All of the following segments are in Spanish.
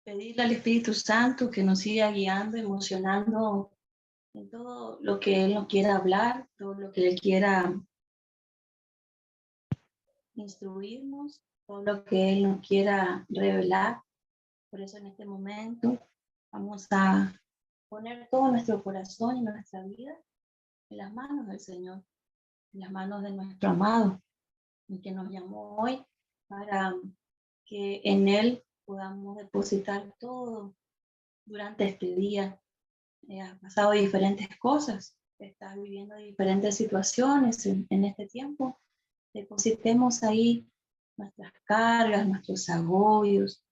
pedirle al Espíritu Santo que nos siga guiando, emocionando en todo lo que Él nos quiera hablar, todo lo que Él quiera instruirnos, todo lo que Él nos quiera revelar. Por eso en este momento vamos a poner todo nuestro corazón y nuestra vida en las manos del Señor, en las manos de nuestro amado, el que nos llamó hoy para que en Él podamos depositar todo durante este día. Has pasado diferentes cosas, estás viviendo diferentes situaciones en este tiempo. Depositemos ahí nuestras cargas, nuestros agobios,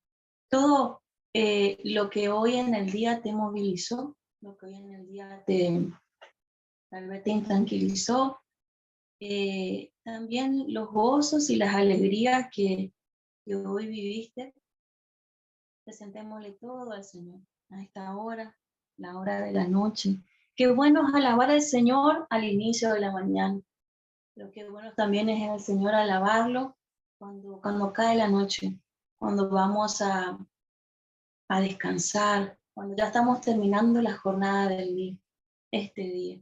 todo lo que hoy en el día te movilizó, lo que hoy en el día tal vez te intranquilizó, también los gozos y las alegrías que hoy viviste. Presentémosle todo al Señor a esta hora, la hora de la noche. Qué bueno es alabar al Señor al inicio de la mañana, pero qué bueno también es al Señor alabarlo cuando cae la noche, cuando vamos a descansar, cuando ya estamos terminando la jornada del día, este día.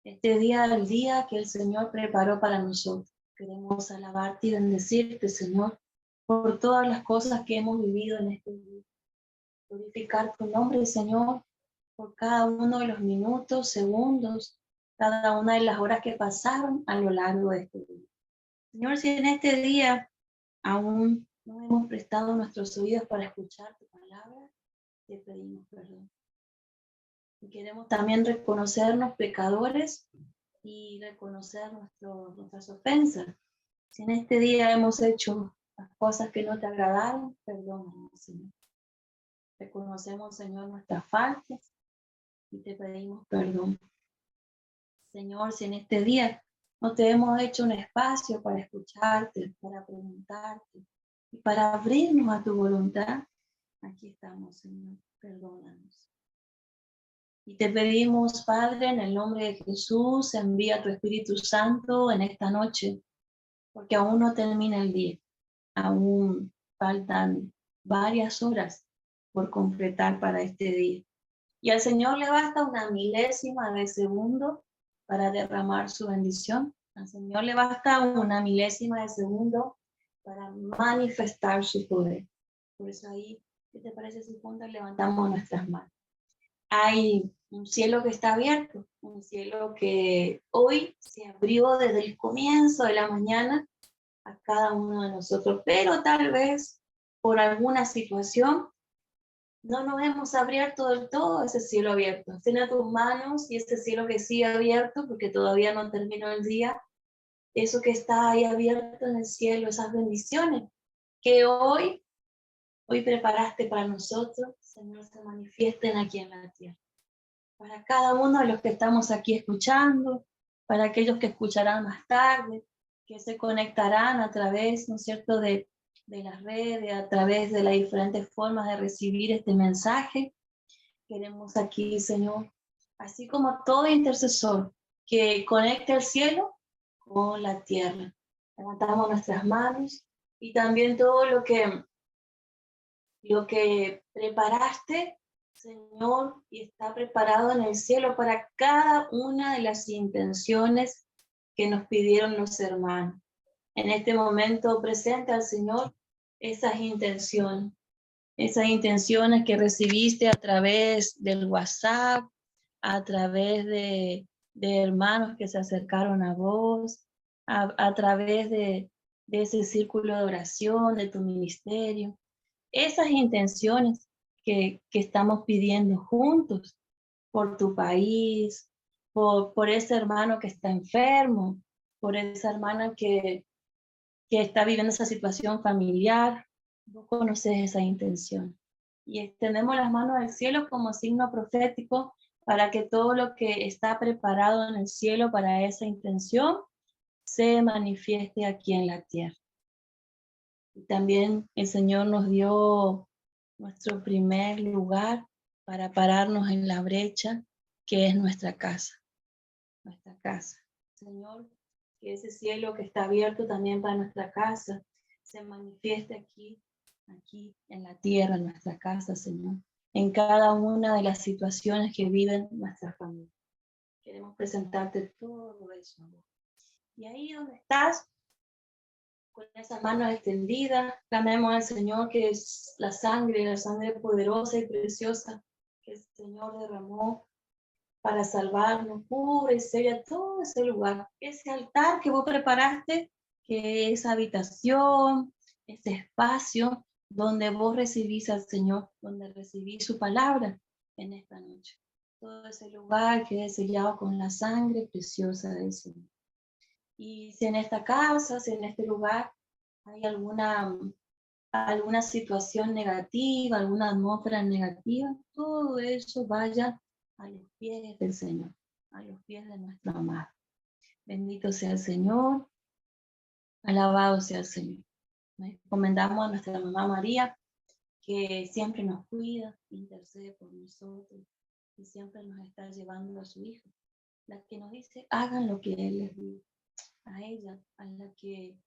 Este día, el día que el Señor preparó para nosotros. Queremos alabarte y bendecirte, Señor, por todas las cosas que hemos vivido en este día. Glorificar tu nombre, Señor, por cada uno de los minutos, segundos, cada una de las horas que pasaron a lo largo de este día. Señor, si en este día aún no hemos prestado nuestros oídos para escuchar tu palabra, te pedimos perdón. Y queremos también reconocernos pecadores y reconocer nuestras ofensas. Si en este día hemos hecho las cosas que no te agradaron, perdónanos, Señor. Reconocemos, Señor, nuestras faltas y te pedimos perdón. Señor, si en este día no te hemos hecho un espacio para escucharte, para preguntarte y para abrirnos a tu voluntad, aquí estamos, Señor. Perdónanos. Y te pedimos, Padre, en el nombre de Jesús, envía tu Espíritu Santo en esta noche, porque aún no termina el día. Aún faltan varias horas por completar para este día. Y al Señor le basta una milésima de segundo para derramar su bendición. Al Señor le basta una milésima de segundo para manifestar su poder. Por eso ahí, ¿qué te parece si juntos levantamos nuestras manos? Hay un cielo que está abierto, un cielo que hoy se abrió desde el comienzo de la mañana a cada uno de nosotros, pero tal vez por alguna situación no nos hemos abierto del todo ese cielo abierto. Extiende tus manos y ese cielo que sigue abierto, porque todavía no terminó el día, eso que está ahí abierto en el cielo, esas bendiciones que hoy preparaste para nosotros, Señor, se manifiesten aquí en la tierra. Para cada uno de los que estamos aquí escuchando, para aquellos que escucharán más tarde, que se conectarán a través, ¿no es cierto?, de las redes, a través de las diferentes formas de recibir este mensaje. Queremos aquí, Señor, así como todo intercesor que conecte el cielo con la tierra. Levantamos nuestras manos y también todo lo que preparaste, Señor, y está preparado en el cielo para cada una de las intenciones que nos pidieron los hermanos. En este momento presenta al Señor esas intenciones que recibiste a través del WhatsApp, a través de hermanos que se acercaron a vos, a través de ese círculo de oración, de tu ministerio. Esas intenciones que estamos pidiendo juntos por tu país, por ese hermano que está enfermo, por esa hermana que está viviendo esa situación familiar. Vos conoces esa intención. Y extendemos las manos al cielo como signo profético para que todo lo que está preparado en el cielo para esa intención se manifieste aquí en la tierra. Y también el Señor nos dio nuestro primer lugar para pararnos en la brecha, que es nuestra casa. Nuestra casa. Señor, que ese cielo que está abierto también para nuestra casa se manifieste aquí en la tierra, en nuestra casa, Señor, en cada una de las situaciones que viven nuestras familias. Queremos presentarte todo eso, amor. Y ahí donde estás, con esas manos extendidas, clamemos al Señor, que es la sangre poderosa y preciosa que el Señor derramó para salvarnos, pura y seria todo ese lugar, ese altar que vos preparaste, que es habitación, ese espacio donde vos recibís al Señor, donde recibís su palabra en esta noche. Todo ese lugar que es sellado con la sangre preciosa del Señor. Y si en esta casa, si en este lugar hay alguna situación negativa, alguna atmósfera negativa, todo eso vaya a los pies del Señor, a los pies de nuestro amado. Bendito sea el Señor, alabado sea el Señor. Nos encomendamos a nuestra mamá María, que siempre nos cuida, intercede por nosotros y siempre nos está llevando a su Hijo, la que nos dice, hagan lo que Él les diga. A ella, a la que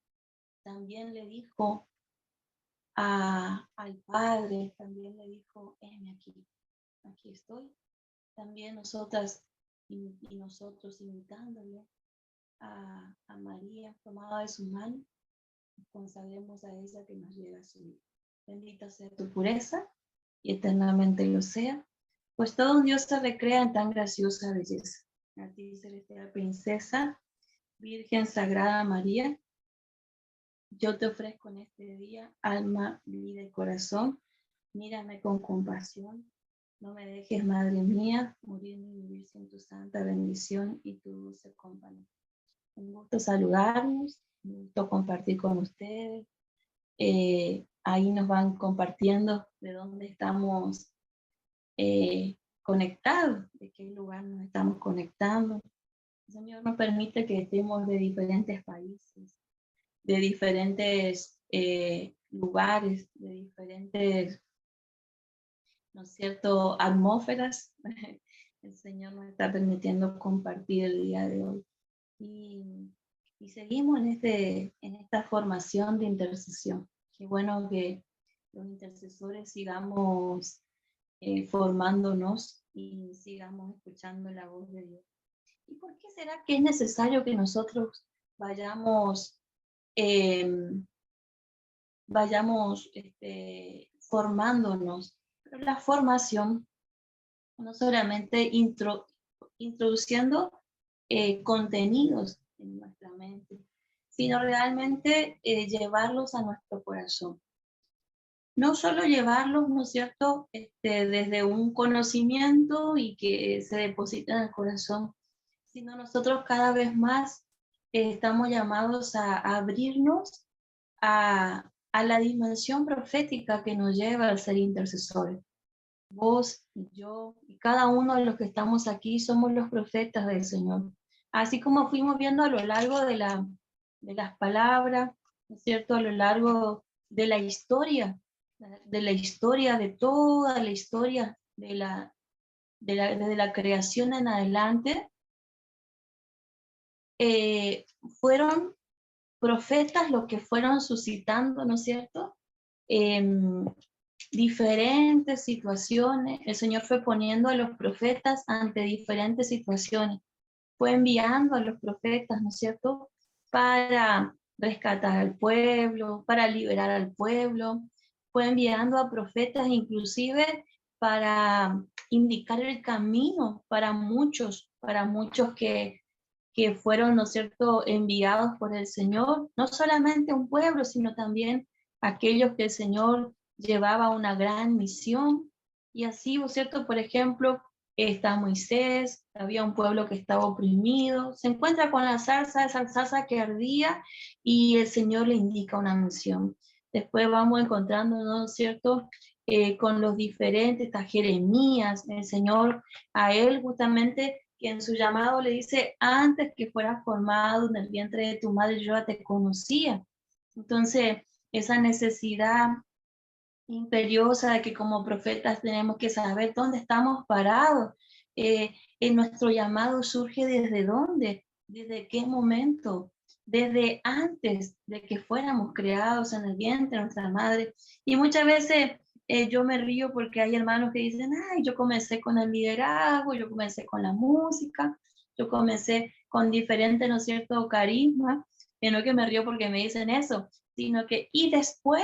también le dijo al Padre, también le dijo, heme aquí estoy. También nosotras y nosotros imitándole a María, tomada de su mano, consagremos a ella que nos lleva a su vida. Bendita sea tu pureza y eternamente lo sea, pues todo un Dios te recrea en tan graciosa belleza. A ti, celestial princesa, Virgen Sagrada María, yo te ofrezco en este día alma, vida y corazón. Mírame con compasión. No me dejes, Madre mía, morir ni vivir sin tu santa bendición y tu dulce compañía. Un gusto saludarnos, un gusto compartir con ustedes. Ahí nos van compartiendo de dónde estamos conectados, de qué lugar nos estamos conectando. El Señor nos permite que estemos de diferentes países, de diferentes lugares, de diferentes, ¿no es cierto?, atmósferas. El Señor nos está permitiendo compartir el día de hoy. Y seguimos en esta formación de intercesión. Qué bueno que los intercesores sigamos formándonos y sigamos escuchando la voz de Dios. ¿Y por qué será que es necesario que nosotros vayamos formándonos? Pero la formación no solamente introduciendo contenidos en nuestra mente, sino realmente llevarlos a nuestro corazón. No solo llevarlos, ¿no es cierto?, desde un conocimiento y que se deposita en el corazón, sino nosotros cada vez más estamos llamados a abrirnos a la dimensión profética que nos lleva al ser intercesores. Vos y yo y cada uno de los que estamos aquí somos los profetas del Señor. Así como fuimos viendo a lo largo de las palabras, ¿no es cierto?, a lo largo de la historia, de toda la historia desde la creación en adelante, fueron profetas los que fueron suscitando, ¿no es cierto?, diferentes situaciones. El Señor fue poniendo a los profetas ante diferentes situaciones. Fue enviando a los profetas, ¿no es cierto?, para rescatar al pueblo, para liberar al pueblo. Fue enviando a profetas inclusive para indicar el camino para muchos que fueron, ¿no es cierto?, enviados por el Señor, no solamente un pueblo, sino también aquellos que el Señor llevaba una gran misión. Y así, ¿no es cierto?, por ejemplo, está Moisés, había un pueblo que estaba oprimido, se encuentra con la zarza, esa zarza que ardía, y el Señor le indica una misión. Después vamos encontrando, ¿no es cierto?, con los diferentes, a Jeremías, el Señor a él justamente, que en su llamado le dice, antes que fueras formado en el vientre de tu madre, yo ya te conocía. Entonces, esa necesidad imperiosa de que como profetas tenemos que saber dónde estamos parados. En nuestro llamado surge desde dónde, desde qué momento, desde antes de que fuéramos creados en el vientre de nuestra madre. Y muchas veces yo me río porque hay hermanos que dicen, ay, yo comencé con el liderazgo, yo comencé con la música, yo comencé con diferentes, ¿no es cierto?, carisma. Y no que me río porque me dicen eso, sino que, y después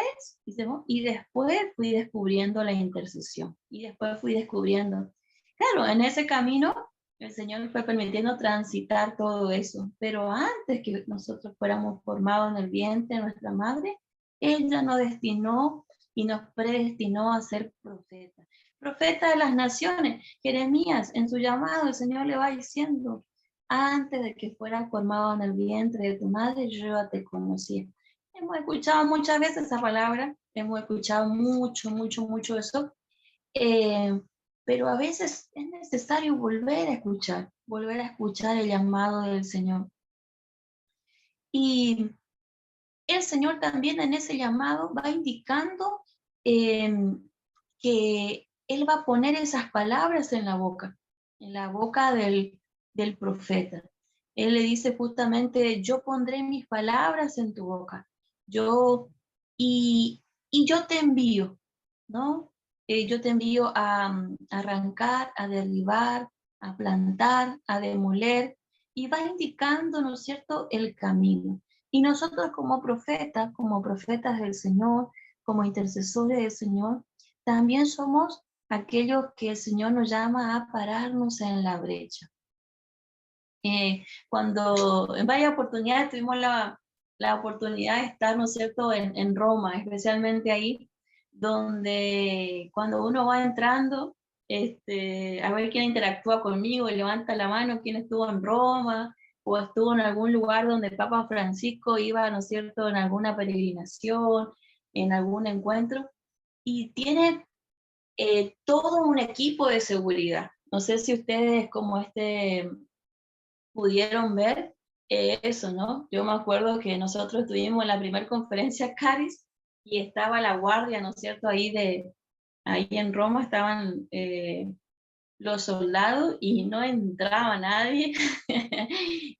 fui descubriendo la intercesión, y después fui descubriendo. Claro, en ese camino el Señor nos fue permitiendo transitar todo eso, pero antes que nosotros fuéramos formados en el vientre de nuestra madre, Él ya nos destinó y nos predestinó a ser profetas. Profeta de las naciones. Jeremías, en su llamado, el Señor le va diciendo, antes de que fueras formado en el vientre de tu madre, yo ya te conocía. Hemos escuchado muchas veces esa palabra, hemos escuchado mucho eso, eh, pero a veces es necesario volver a escuchar el llamado del Señor. Y el Señor también en ese llamado va indicando eh, que Él va a poner esas palabras en la boca del profeta. Él le dice justamente, yo pondré mis palabras en tu boca, yo, y yo te envío, ¿no? Yo te envío a arrancar, a derribar, a plantar, a demoler, y va indicando, ¿no es cierto?, el camino. Y nosotros como profetas del Señor, como intercesores del Señor, también somos aquellos que el Señor nos llama a pararnos en la brecha. Cuando en varias oportunidades tuvimos la oportunidad de estar, ¿no es cierto?, en Roma, especialmente ahí, donde cuando uno va entrando, a ver quién interactúa conmigo y levanta la mano, quién estuvo en Roma, o estuvo en algún lugar donde el Papa Francisco iba, ¿no es cierto?, en alguna peregrinación, en algún encuentro, y tiene todo un equipo de seguridad. No sé si ustedes como pudieron ver eso, ¿no? Yo me acuerdo que nosotros tuvimos la primera conferencia Caris y estaba la guardia, ¿no es cierto? Ahí en Roma estaban los soldados y no entraba nadie.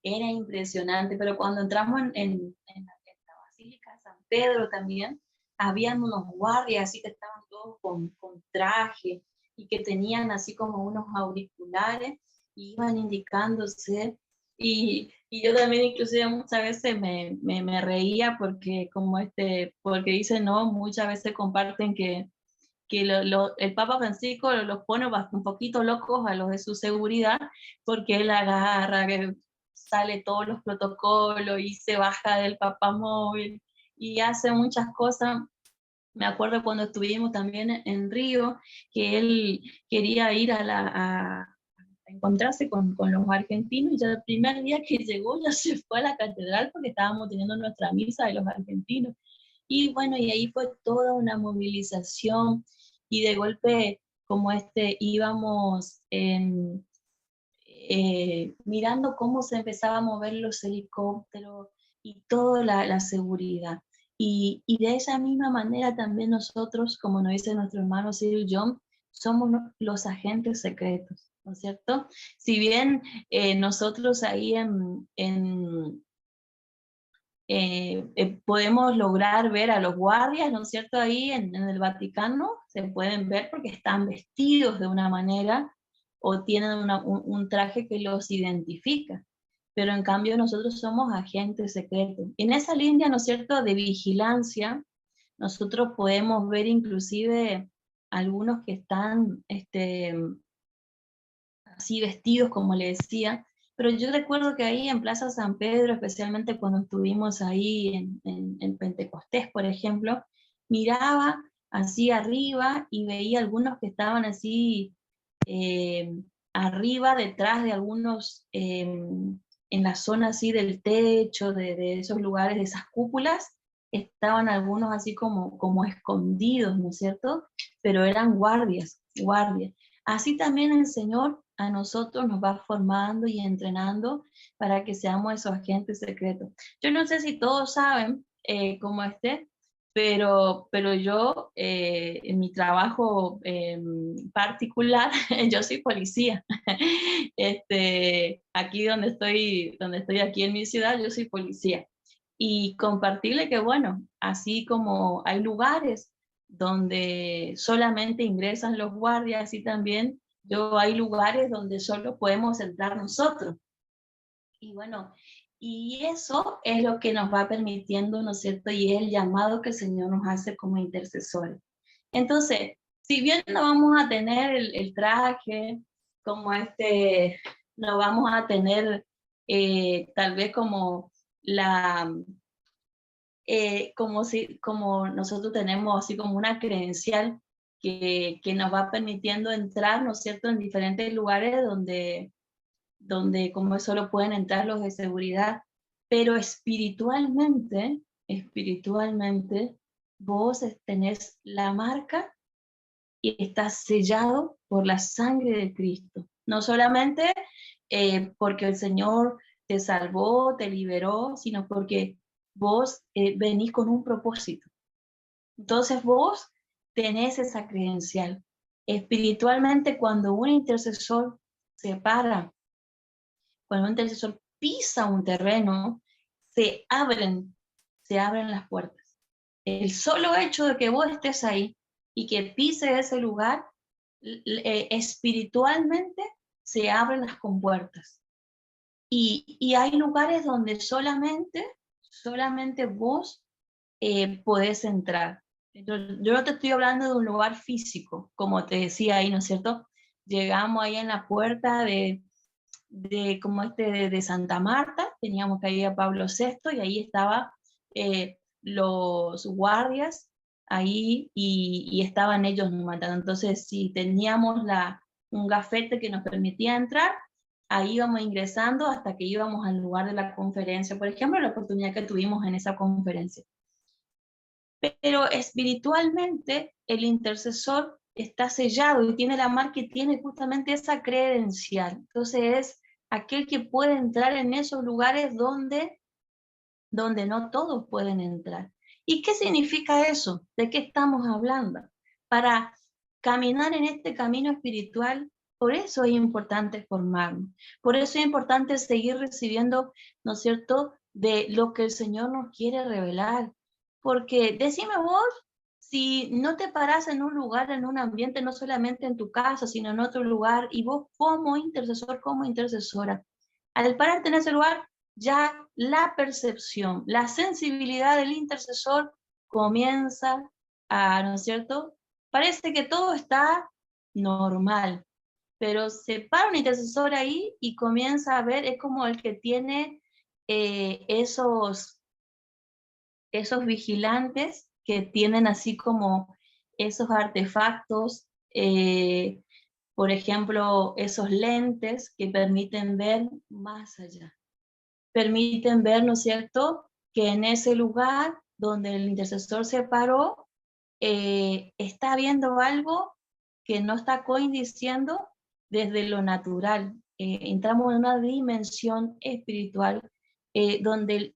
Era impresionante, pero cuando entramos en la Basílica de San Pedro también, habían unos guardias así que estaban todos con traje y que tenían así como unos auriculares y iban indicándose. Y yo también inclusive muchas veces me reía porque porque dicen, no, muchas veces comparten que el Papa Francisco los pone un poquito locos a los de su seguridad, porque él agarra, que sale todos los protocolos y se baja del papamóvil y hace muchas cosas. Me acuerdo cuando estuvimos también en Río, que él quería ir a encontrarse con los argentinos, y ya el primer día que llegó ya se fue a la catedral porque estábamos teniendo nuestra misa de los argentinos. Y bueno, y ahí fue toda una movilización, y de golpe como íbamos mirando cómo se empezaba a mover los helicópteros y toda la seguridad. Y de esa misma manera también nosotros, como nos dice nuestro hermano Cyril John, somos los agentes secretos, ¿no es cierto? Si bien nosotros ahí podemos lograr ver a los guardias, ¿no es cierto? Ahí en el Vaticano se pueden ver porque están vestidos de una manera o tienen un traje que los identifica, pero en cambio nosotros somos agentes secretos. En esa línea, ¿no es cierto?, de vigilancia, nosotros podemos ver inclusive algunos que están así vestidos, como le decía, pero yo recuerdo que ahí en Plaza San Pedro, especialmente cuando estuvimos ahí en Pentecostés, por ejemplo, miraba así arriba y veía algunos que estaban así eh, arriba, detrás de algunos, en la zona así del techo, de esos lugares, de esas cúpulas, estaban algunos así como escondidos, ¿no es cierto? Pero eran guardias. Así también el Señor a nosotros nos va formando y entrenando para que seamos esos agentes secretos. Yo no sé si todos saben cómo pero yo en mi trabajo particular, yo soy policía. Aquí donde estoy aquí en mi ciudad, yo soy policía. y compartirle que, bueno, así como hay lugares donde solamente ingresan los guardias, y también hay lugares donde solo podemos entrar nosotros. Y bueno, y eso es lo que nos va permitiendo, ¿no es cierto? Y es el llamado que el Señor nos hace como intercesores. Entonces, si bien no vamos a tener el traje como no vamos a tener tal vez como la, como nosotros tenemos así como una credencial que nos va permitiendo entrar, ¿no es cierto?, en diferentes lugares donde como solo pueden entrar los de seguridad, pero espiritualmente, vos tenés la marca y estás sellado por la sangre de Cristo. No solamente porque el Señor te salvó, te liberó, sino porque vos venís con un propósito. Entonces vos tenés esa credencial. Espiritualmente, cuando un intercesor se para, cuando un intercesor pisa un terreno, se abren las puertas. El solo hecho de que vos estés ahí y que pises ese lugar, espiritualmente se abren las compuertas. Y hay lugares donde solamente vos podés entrar. Entonces, yo no te estoy hablando de un lugar físico, como te decía ahí, ¿no es cierto? Llegamos ahí en la puerta como de Santa Marta, teníamos que ir a Pablo VI y ahí estaba los guardias ahí y estaban ellos matando. Entonces, si teníamos un gafete que nos permitía entrar, ahí íbamos ingresando hasta que íbamos al lugar de la conferencia. Por ejemplo, la oportunidad que tuvimos en esa conferencia. Pero espiritualmente el intercesor está sellado y tiene la marca y tiene justamente esa credencial. Entonces es aquel que puede entrar en esos lugares donde no todos pueden entrar. ¿Y qué significa eso? ¿De qué estamos hablando? Para caminar en este camino espiritual, por eso es importante formarnos, por eso es importante seguir recibiendo, ¿no es cierto?, de lo que el Señor nos quiere revelar. Porque decime vos, si no te parás en un lugar, en un ambiente, no solamente en tu casa, sino en otro lugar, y vos como intercesor, como intercesora, al pararte en ese lugar, ya la percepción, la sensibilidad del intercesor comienza ¿no es cierto? Parece que todo está normal, pero se para un intercesor ahí y comienza a ver, es como el que tiene esos vigilantes que tienen así como esos artefactos, por ejemplo, esos lentes que permiten ver más allá. Permiten ver, ¿no es cierto?, que en ese lugar donde el intercesor se paró, está viendo algo que no está coincidiendo desde lo natural. Entramos en una dimensión espiritual donde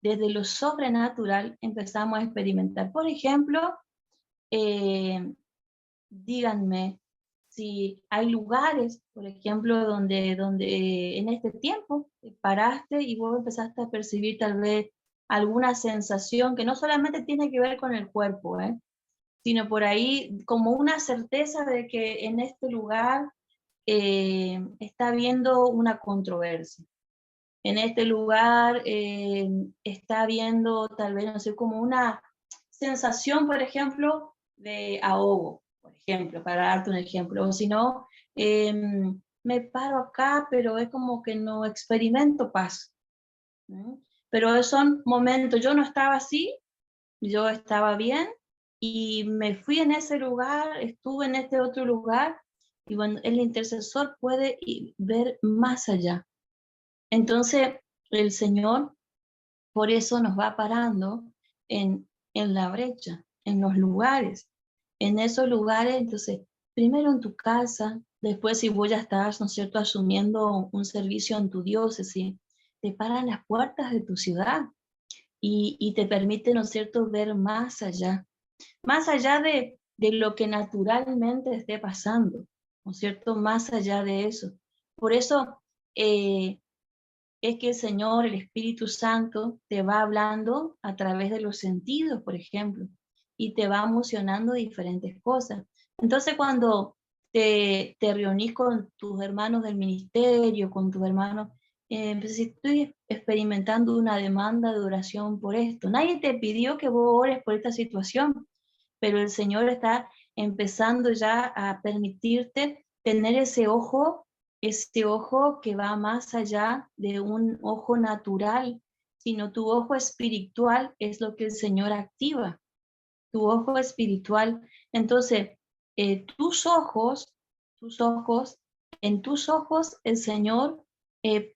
desde lo sobrenatural empezamos a experimentar. Por ejemplo, díganme si hay lugares, por ejemplo, donde en este tiempo paraste y vos empezaste a percibir tal vez alguna sensación que no solamente tiene que ver con el cuerpo, sino por ahí como una certeza de que en este lugar está habiendo una controversia. En este lugar está habiendo tal vez, no sé, como una sensación, por ejemplo, de ahogo, por ejemplo, para darte un ejemplo. O si no, me paro acá, pero es como que no experimento paz. Pero son momentos, yo no estaba así, yo estaba bien, y me fui en ese lugar, estuve en este otro lugar, y bueno, el intercesor puede ver más allá. Entonces, el Señor por eso nos va parando en la brecha, en los lugares, en esos lugares. Entonces, primero en tu casa, después si vos ya estás, ¿no es cierto?, asumiendo un servicio en tu diócesis, te paran las puertas de tu ciudad y te permite, ¿no es cierto?, ver más allá de lo que naturalmente esté pasando, ¿no es cierto?, más allá de eso. Por eso, es que el Señor, el Espíritu Santo, te va hablando a través de los sentidos, por ejemplo, y te va emocionando diferentes cosas. Entonces, cuando te reunís con tus hermanos del ministerio, con tus hermanos, pues estoy experimentando una demanda de oración por esto. Nadie te pidió que vos ores por esta situación, pero el Señor está empezando ya a permitirte tener ese ojo que va más allá de un ojo natural, sino tu ojo espiritual es lo que el Señor activa, tu ojo espiritual. Entonces, tus ojos, en tus ojos el Señor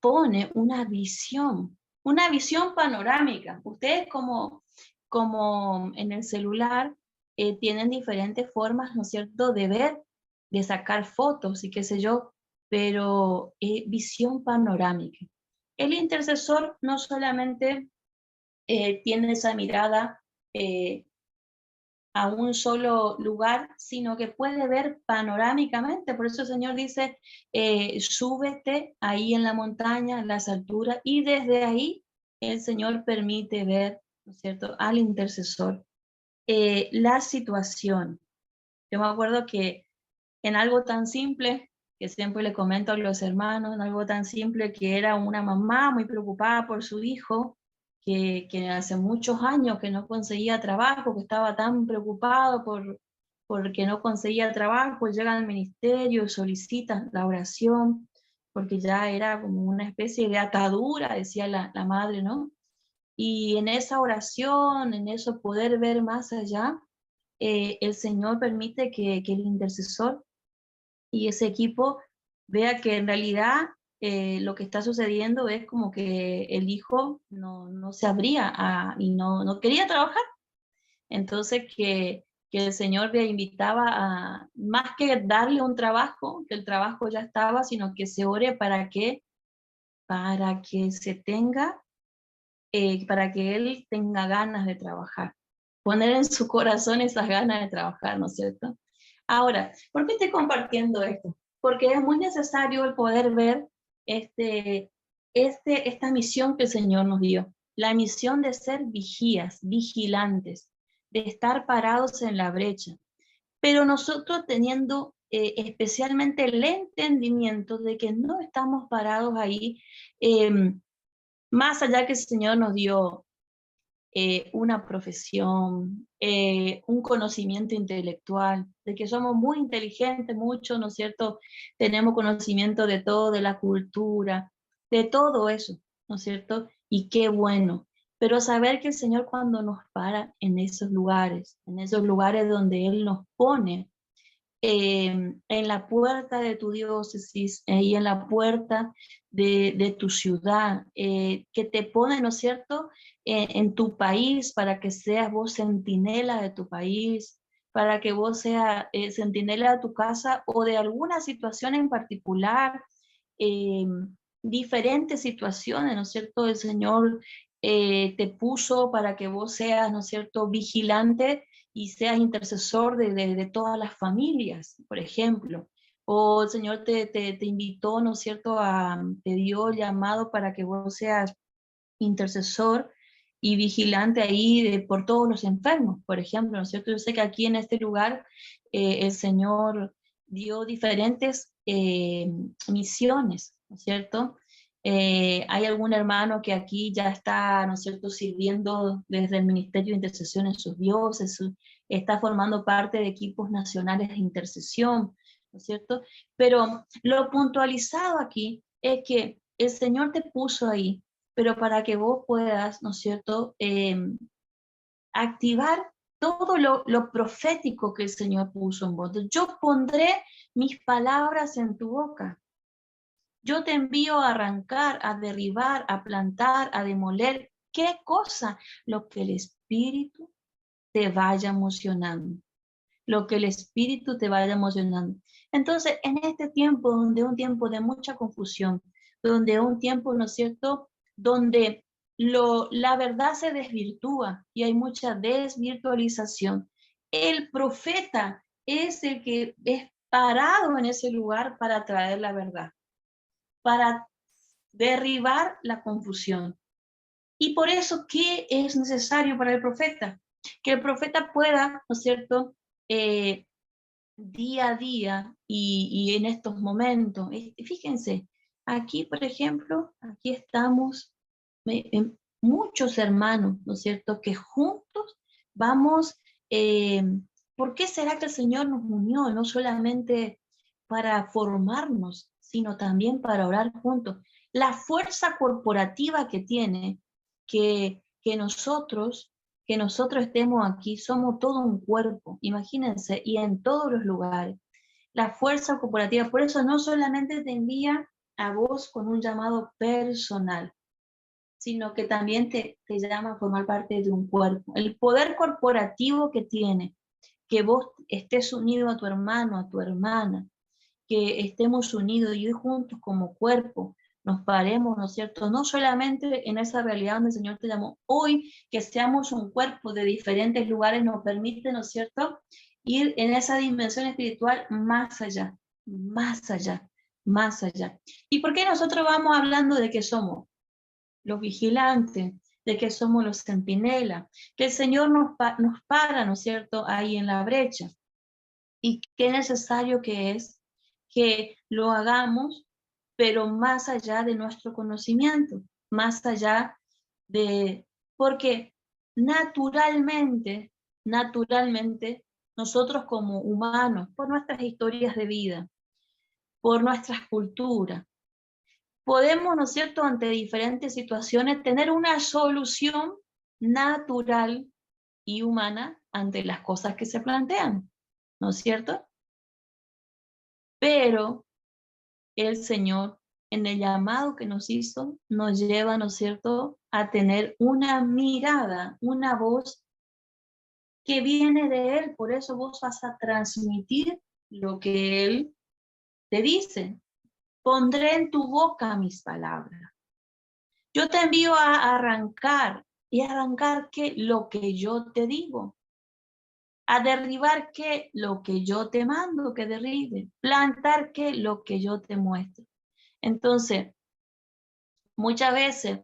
pone una visión panorámica. Ustedes como en el celular tienen diferentes formas, ¿no es cierto?, de ver, de sacar fotos y qué sé yo, pero visión panorámica. El intercesor no solamente tiene esa mirada a un solo lugar, sino que puede ver panorámicamente. Por eso el Señor dice, súbete ahí en la montaña, en las alturas, y desde ahí el Señor permite ver, ¿no es cierto?, al intercesor. La situación. Yo me acuerdo que en algo tan simple, que siempre le comento a los hermanos, en algo tan simple que era una mamá muy preocupada por su hijo, que hace muchos años que no conseguía trabajo, que estaba tan preocupado porque no conseguía trabajo, llega al ministerio, solicita la oración, porque ya era como una especie de atadura, decía la madre, ¿no? Y en esa oración, en eso poder ver más allá, el Señor permite que el intercesor y ese equipo vea que en realidad lo que está sucediendo es como que el hijo no se abría y no quería trabajar. Entonces que el Señor le invitaba a, más que darle un trabajo, que el trabajo ya estaba, sino que se ore para que se tenga, para que él tenga ganas de trabajar. Poner en su corazón esas ganas de trabajar, ¿no es cierto? Ahora, ¿por qué estoy compartiendo esto? Porque es muy necesario el poder ver esta misión que el Señor nos dio. La misión de ser vigías, vigilantes, de estar parados en la brecha. Pero nosotros teniendo especialmente el entendimiento de que no estamos parados ahí, más allá que el Señor nos dio una profesión, un conocimiento intelectual, de que somos muy inteligentes, mucho, ¿no es cierto? Tenemos conocimiento de todo, de la cultura, de todo eso, ¿no es cierto? Y qué bueno. Pero saber que el Señor cuando nos para en esos lugares donde Él nos pone, en la puerta de tu diócesis y en la puerta de tu ciudad, que te pone, ¿no es cierto?, en tu país para que seas vos centinela de tu país, para que vos seas centinela de tu casa o de alguna situación en particular, eh, diferentes situaciones, ¿no es cierto? El Señor te puso para que vos seas, ¿no es cierto?, vigilante y seas intercesor de todas las familias, por ejemplo. O el Señor te invitó, ¿no es cierto?, te dio llamado para que vos seas intercesor y vigilante ahí por todos los enfermos, por ejemplo, ¿no es cierto? Yo sé que aquí en este lugar el Señor dio diferentes misiones, ¿no es cierto? Hay algún hermano que aquí ya está, ¿no es cierto?, sirviendo desde el Ministerio de Intercesión en sus diócesis, está formando parte de equipos nacionales de intercesión, ¿no es cierto? Pero lo puntualizado aquí es que el Señor te puso ahí, pero para que vos puedas, ¿no es cierto?, activar todo lo profético que el Señor puso en vos. Yo pondré mis palabras en tu boca. Yo te envío a arrancar, a derribar, a plantar, a demoler. ¿Qué cosa? Lo que el Espíritu te vaya emocionando. Lo que el Espíritu te vaya emocionando. Entonces, en este tiempo, donde un tiempo de mucha confusión, donde un tiempo, ¿no es cierto?, donde la verdad se desvirtúa y hay mucha desvirtualización, el profeta es el que es parado en ese lugar para traer la verdad, para derribar la confusión. Y por eso, ¿qué es necesario para el profeta? Que el profeta pueda, ¿no es cierto?, día a día y en estos momentos. Fíjense, aquí, por ejemplo, aquí estamos muchos hermanos, ¿no es cierto?, que juntos vamos, ¿por qué será que el Señor nos unió? No solamente para formarnos, sino también para orar juntos. La fuerza corporativa que tiene que nosotros estemos aquí, somos todo un cuerpo, imagínense, y en todos los lugares. La fuerza corporativa, por eso no solamente te envía a vos con un llamado personal, sino que también te llama a formar parte de un cuerpo. El poder corporativo que tiene, que vos estés unido a tu hermano, a tu hermana, que estemos unidos y hoy juntos como cuerpo, nos paremos, ¿no es cierto? No solamente en esa realidad donde el Señor te llamó, hoy que seamos un cuerpo de diferentes lugares nos permite, ¿no es cierto?, ir en esa dimensión espiritual más allá, más allá, más allá. ¿Y por qué nosotros vamos hablando de que somos los vigilantes, de que somos los centinelas, que el Señor nos para, ¿no es cierto?, ahí en la brecha? Y qué necesario que es que lo hagamos, pero más allá de nuestro conocimiento, más allá de, porque naturalmente, nosotros como humanos, por nuestras historias de vida, por nuestras culturas, podemos, ¿no es cierto?, ante diferentes situaciones, tener una solución natural y humana ante las cosas que se plantean, ¿no es cierto? Pero el Señor, en el llamado que nos hizo, nos lleva, ¿no es cierto?, a tener una mirada, una voz que viene de Él. Por eso vos vas a transmitir lo que Él te dice. Pondré en tu boca mis palabras. Yo te envío a arrancar. ¿Y arrancar qué? Lo que yo te digo. A derribar qué? Lo que yo te mando que derribe. Plantar qué? Lo que yo te muestro. Entonces, muchas veces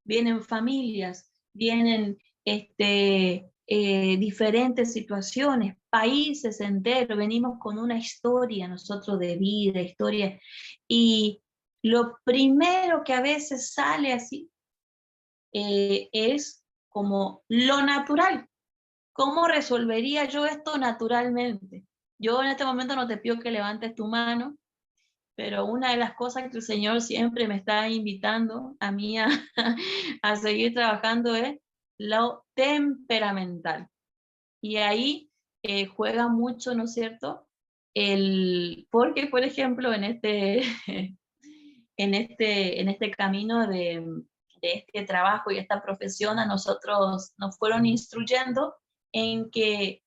vienen familias, vienen diferentes situaciones, países enteros, venimos con una historia nosotros de vida, historia, y lo primero que a veces sale así es como lo natural. ¿Cómo resolvería yo esto naturalmente? Yo en este momento no te pido que levantes tu mano, pero una de las cosas que el Señor siempre me está invitando a mí a, a seguir trabajando es lo temperamental. Y ahí juega mucho, ¿no es cierto? Porque, por ejemplo, en este camino de este trabajo y esta profesión, a nosotros nos fueron instruyendo en que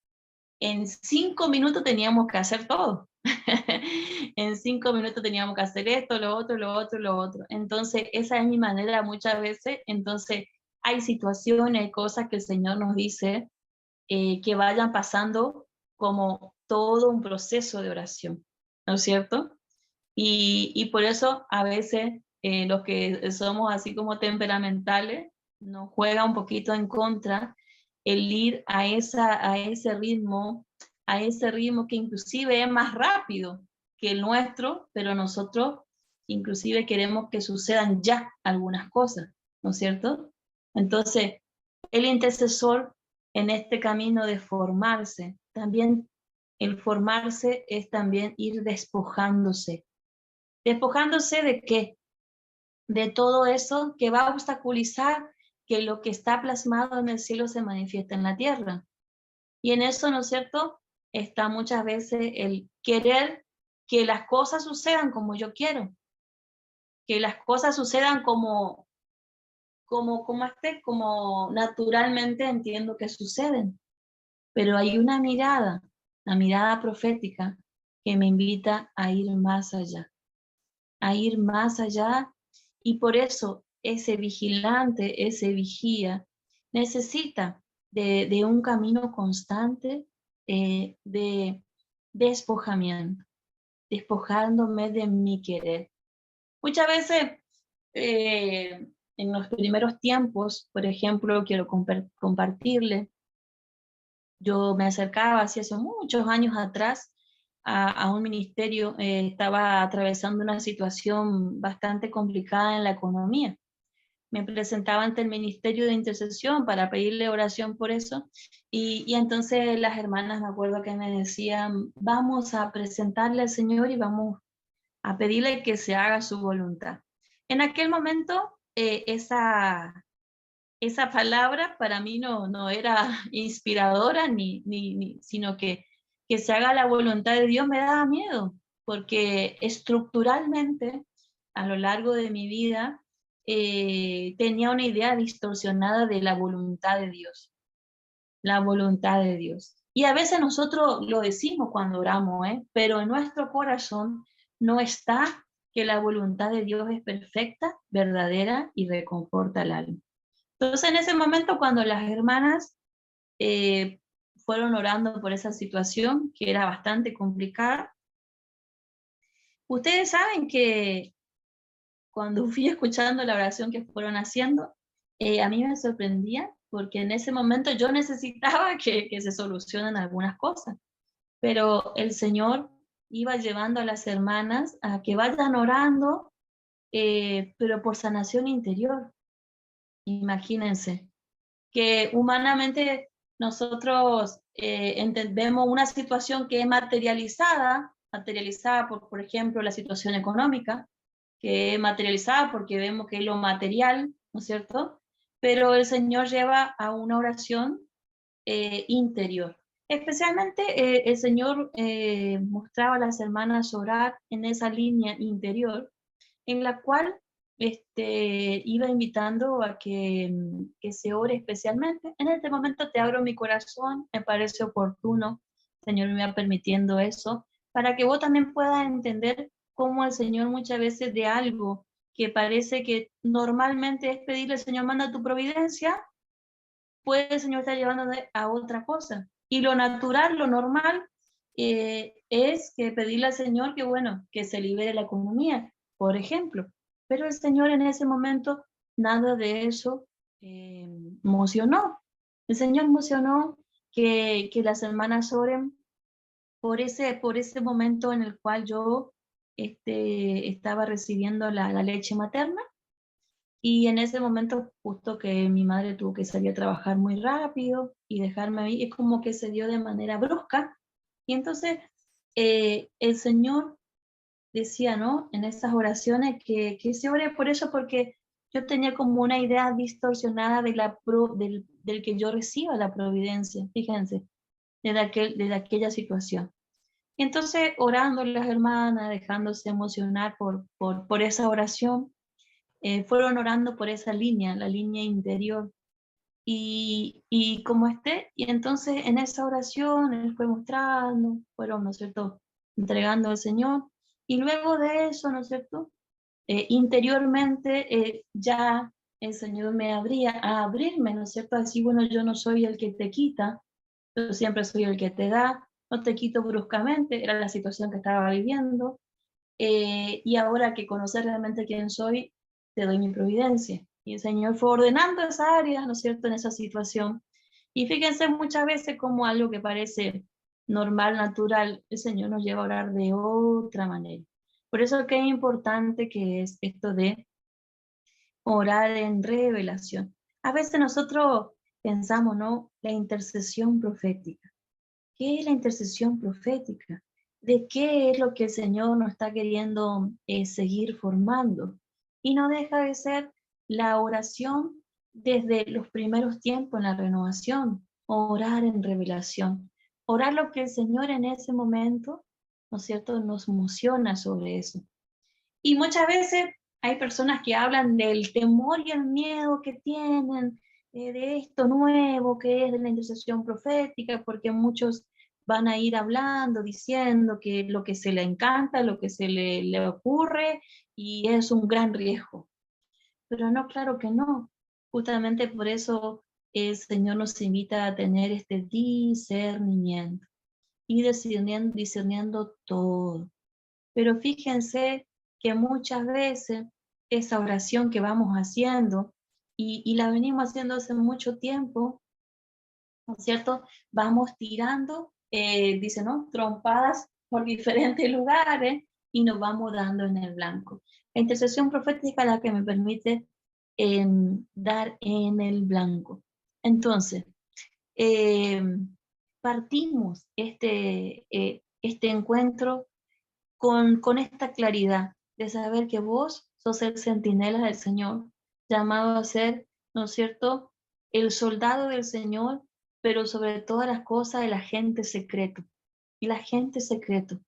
en 5 minutos teníamos que hacer todo. En 5 minutos teníamos que hacer esto, lo otro, lo otro, lo otro. Entonces, esa es mi manera muchas veces. Entonces, hay situaciones, hay cosas que el Señor nos dice que vayan pasando como todo un proceso de oración, ¿no es cierto? Y por eso a veces los que somos así como temperamentales nos juega un poquito en contra el ir a ese ritmo que inclusive es más rápido que el nuestro, pero nosotros inclusive queremos que sucedan ya algunas cosas, ¿no es cierto? Entonces, el intercesor en este camino de formarse, también el formarse es también ir despojándose. ¿Despojándose de qué? De todo eso que va a obstaculizar que lo que está plasmado en el cielo se manifieste en la tierra. Y en eso, ¿no es cierto?, está muchas veces el querer que las cosas sucedan como yo quiero, que las cosas sucedan como naturalmente entiendo que suceden. Pero hay una mirada, la mirada profética, que me invita a ir más allá, y por eso ese vigilante, ese vigía, necesita de un camino constante de despojamiento, despojándome de mi querer. Muchas veces en los primeros tiempos, por ejemplo, quiero compartirle, yo me acercaba hace muchos años atrás a un ministerio, estaba atravesando una situación bastante complicada en la economía. Me presentaba ante el ministerio de intercesión para pedirle oración por eso, y entonces las hermanas me acuerdo que me decían, vamos a presentarle al Señor y vamos a pedirle que se haga su voluntad. En aquel momento, esa palabra para mí no era inspiradora, sino que se haga la voluntad de Dios me daba miedo, porque estructuralmente, a lo largo de mi vida, tenía una idea distorsionada de la voluntad de Dios, la voluntad de Dios. Y a veces nosotros lo decimos cuando oramos, pero en nuestro corazón no está que la voluntad de Dios es perfecta, verdadera y reconforta al alma. Entonces, en ese momento, cuando las hermanas eh, fueron orando por esa situación, que era bastante complicada, ustedes saben que cuando fui escuchando la oración que fueron haciendo, a mí me sorprendía, porque en ese momento yo necesitaba que se solucionen algunas cosas, pero el Señor iba llevando a las hermanas a que vayan orando, pero por sanación interior. Imagínense que humanamente nosotros vemos una situación que es materializada por ejemplo, la situación económica, que es materializada porque vemos que es lo material, ¿no es cierto? Pero el Señor lleva a una oración interior. Especialmente el Señor mostraba a las hermanas orar en esa línea interior, en la cual iba invitando a que se ore especialmente. En este momento te abro mi corazón, me parece oportuno, Señor me va permitiendo eso, para que vos también puedas entender cómo el Señor muchas veces de algo que parece que normalmente es pedirle, Señor, manda tu providencia, puede el Señor estar llevando a otra cosa. Y lo natural, lo normal, es que pedirle al Señor que, bueno, que se libere la economía, por ejemplo. Pero el Señor en ese momento, nada de eso emocionó. El Señor emocionó que las hermanas oren por ese momento en el cual yo estaba recibiendo la leche materna, y en ese momento, justo que mi madre tuvo que salir a trabajar muy rápido y dejarme ahí, es como que se dio de manera brusca. Y entonces el Señor decía, ¿no? En esas oraciones que se ore por eso, porque yo tenía como una idea distorsionada del que yo reciba la providencia, fíjense, desde aquella situación. Y entonces orando las hermanas, dejándose emocionar por esa oración, fueron orando por esa línea, la línea interior. Y como y entonces en esa oración Él fue mostrando, fueron, ¿no es cierto?, entregando al Señor. Y luego de eso, ¿no es cierto?, interiormente ya el Señor me abría a abrirme, ¿no es cierto?, así, bueno, yo no soy el que te quita, yo siempre soy el que te da, no te quito bruscamente, era la situación que estaba viviendo, y ahora que conocer realmente quién soy, te doy mi providencia. Y el Señor fue ordenando esa área, ¿no es cierto?, en esa situación. Y fíjense muchas veces como algo que parece normal, natural, el Señor nos lleva a orar de otra manera. Por eso que es importante que es esto de orar en revelación. A veces nosotros pensamos, ¿no?, la intercesión profética. ¿Qué es la intercesión profética? ¿De qué es lo que el Señor nos está queriendo seguir formando? Y no deja de ser la oración desde los primeros tiempos en la renovación, orar en revelación, orar lo que el Señor en ese momento, ¿no es cierto?, nos emociona sobre eso. Y muchas veces hay personas que hablan del temor y el miedo que tienen de esto nuevo que es de la intercesión profética, porque muchos van a ir hablando, diciendo que lo que se le encanta, lo que le ocurre, y es un gran riesgo. Pero no, claro que no. Justamente por eso el Señor nos invita a tener este discernimiento y discerniendo todo. Pero fíjense que muchas veces esa oración que vamos haciendo, y la venimos haciendo hace mucho tiempo, ¿no es cierto? Vamos tirando, dice, ¿no? Trompadas por diferentes lugares y nos vamos dando en el blanco. La intercesión profética es la que me permite dar en el blanco. Entonces, eh, partimos este encuentro con esta claridad de saber que vos sos el centinela del Señor, llamado a ser, ¿no es cierto?, el soldado del Señor, pero sobre todas las cosas el agente secreto. El agente secreto.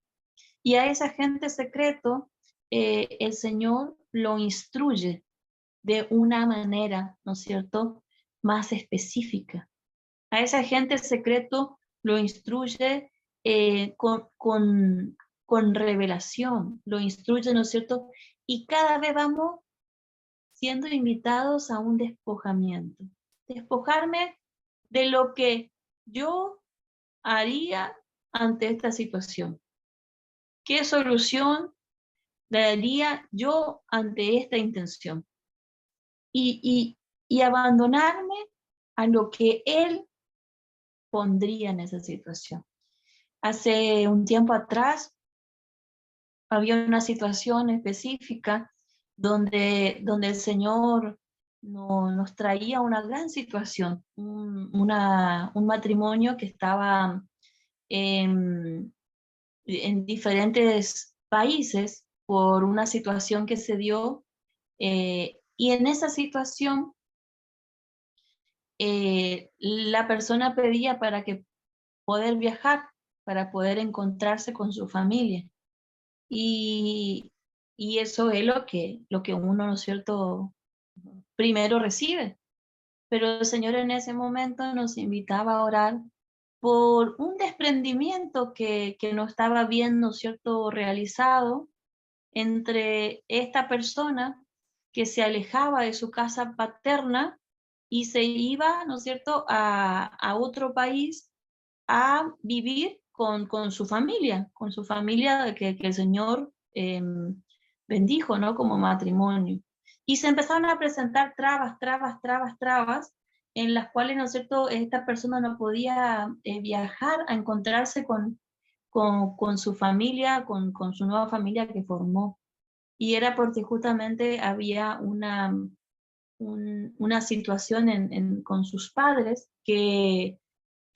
Y a ese agente secreto el Señor lo instruye de una manera, ¿no es cierto?, más específica. A ese agente secreto lo instruye con revelación, lo instruye, ¿no es cierto? Y cada vez vamos siendo invitados a un despojamiento. Despojarme de lo que yo haría ante esta situación. ¿Qué solución daría yo ante esta intención? Y abandonarme a lo que Él pondría en esa situación. Hace un tiempo atrás había una situación específica donde el Señor nos traía una gran situación, un matrimonio que estaba en diferentes países por una situación que se dio, y en esa situación la persona pedía para que poder viajar, para poder encontrarse con su familia. Y, y eso es lo que uno, ¿no es cierto?, primero recibe. Pero el Señor en ese momento nos invitaba a orar por un desprendimiento que no estaba bien, ¿no es cierto?, realizado entre esta persona que se alejaba de su casa paterna y se iba, ¿no es cierto?, a otro país a vivir con su familia que el Señor bendijo, ¿no?, como matrimonio. Y se empezaron a presentar trabas, en las cuales, ¿no es cierto?, esta persona no podía viajar a encontrarse con su familia, con su nueva familia que formó. Y era porque justamente había una situación con sus padres que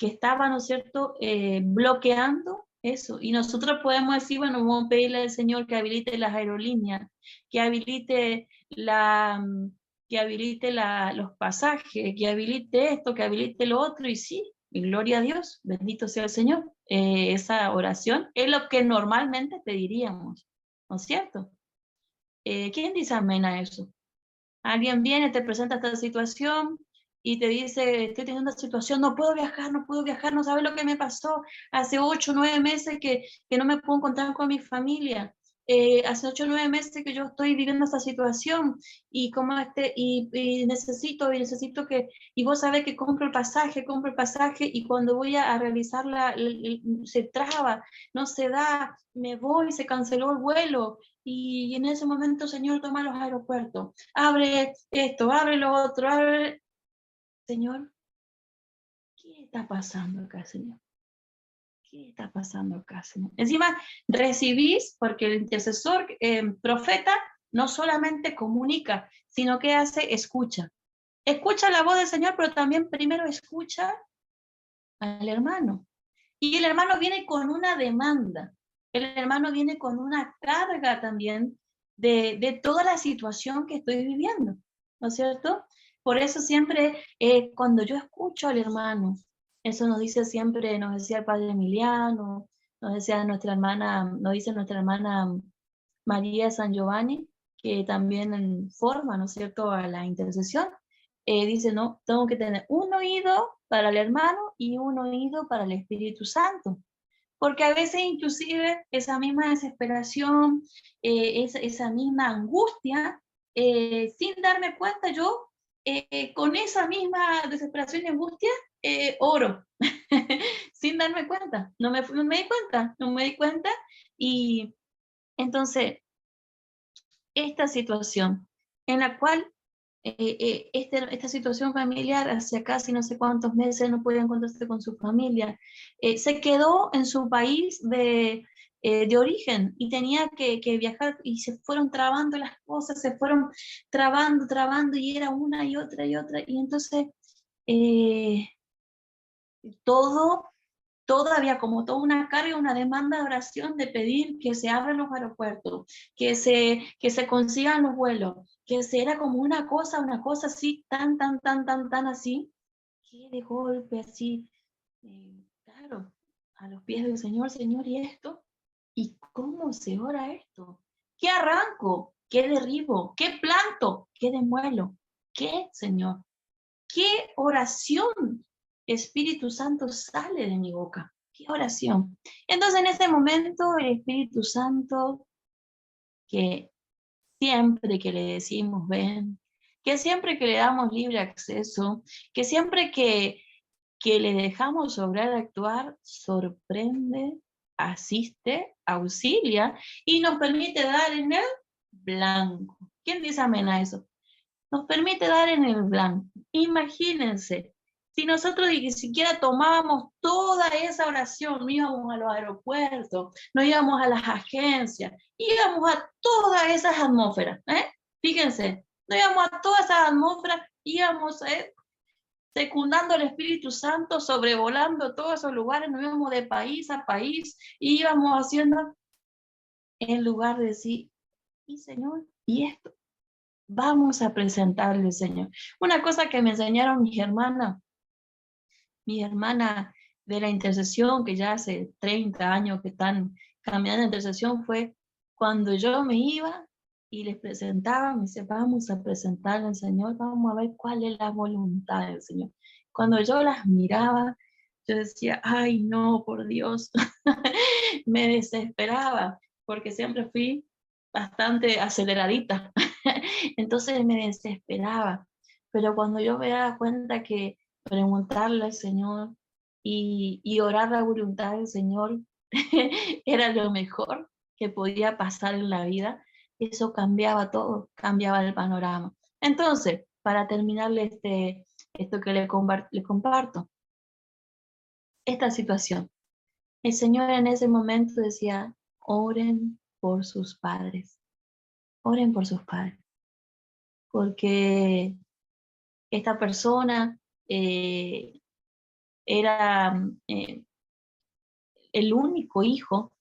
estaba, ¿no es cierto?, bloqueando eso. Y nosotros podemos decir, bueno, vamos a pedirle al Señor que habilite las aerolíneas, que habilite los pasajes, que habilite esto, que habilite lo otro, y sí, y gloria a Dios, bendito sea el Señor. Esa oración es lo que normalmente pediríamos, ¿no es cierto? ¿Quién dice amén a eso? Alguien viene, te presenta esta situación y te dice, estoy teniendo una situación, no puedo viajar, no sabes lo que me pasó. Hace 8 o 9 meses que no me puedo encontrar con mi familia. Hace 8 o 9 meses que yo estoy viviendo esta situación y y necesito que, y vos sabés que compro el pasaje y cuando voy a realizar se traba, no se da, me voy, se canceló el vuelo. Y en ese momento, Señor, toma los aeropuertos, abre esto, abre lo otro, abre. Señor, ¿qué está pasando acá, Señor? ¿Qué está pasando acá, Señor? Encima, recibís, porque el intercesor, profeta, no solamente comunica, sino que hace, escucha. Escucha la voz del Señor, pero también primero escucha al hermano. Y el hermano viene con una demanda. El hermano viene con una carga también de toda la situación que estoy viviendo, ¿no es cierto? Por eso siempre, cuando yo escucho al hermano, eso nos dice siempre, nos decía el padre Emiliano, nos decía nuestra hermana, nos dice nuestra hermana María San Giovanni, que también forma, ¿no es cierto?, a la intercesión. Dice, no, tengo que tener un oído para el hermano y un oído para el Espíritu Santo. Porque a veces inclusive esa misma desesperación, esa misma angustia, sin darme cuenta yo, con esa misma desesperación y angustia, oro, sin darme cuenta. No me di cuenta, no me di cuenta. Y entonces, esta situación en la cual esta situación familiar, hace casi no sé cuántos meses no podía encontrarse con su familia, se quedó en su país de origen y tenía que viajar y se fueron trabando las cosas, se fueron trabando y era una y otra y entonces eh, todo había como toda una carga, una demanda de oración de pedir que se abran los aeropuertos, que se consigan los vuelos, que se era como una cosa así, tan así, que de golpe así, claro, a los pies del Señor, Señor, ¿y esto? ¿Y cómo se ora esto? ¿Qué arranco? ¿Qué derribo? ¿Qué planto? ¿Qué demuelo? ¿Qué, Señor? ¿Qué oración, Espíritu Santo, sale de mi boca? ¿Qué oración? Entonces en ese momento el Espíritu Santo, que siempre que le decimos ven, que siempre que le damos libre acceso, que siempre que le dejamos obrar, actuar, sorprende, asiste, auxilia y nos permite dar en el blanco. ¿Quién dice amén a eso? Nos permite dar en el blanco. Imagínense, si nosotros ni siquiera tomábamos toda esa oración, no íbamos a los aeropuertos, no íbamos a las agencias, íbamos a todas esas atmósferas, fíjense, no íbamos a todas esas atmósferas, íbamos secundando al Espíritu Santo, sobrevolando todos esos lugares, nos íbamos de país a país, íbamos haciendo, en lugar de decir, y Señor, ¿y esto? Vamos a presentarle, Señor. Una cosa que me enseñaron mis hermanas de la intercesión, que ya hace 30 años que están caminando en intercesión, fue cuando yo me iba y les presentaba, me dice, vamos a presentarle al Señor, vamos a ver cuál es la voluntad del Señor. Cuando yo las miraba, yo decía, ay, no, por Dios, me desesperaba, porque siempre fui bastante aceleradita. Entonces me desesperaba. Pero cuando yo me daba cuenta que preguntarle al Señor y orar la voluntad del Señor era lo mejor que podía pasar en la vida, eso cambiaba todo, cambiaba el panorama. Entonces, para terminarle esto que le comparto, esta situación. El Señor en ese momento decía, oren por sus padres, oren por sus padres, porque esta persona eh, era el único hijo,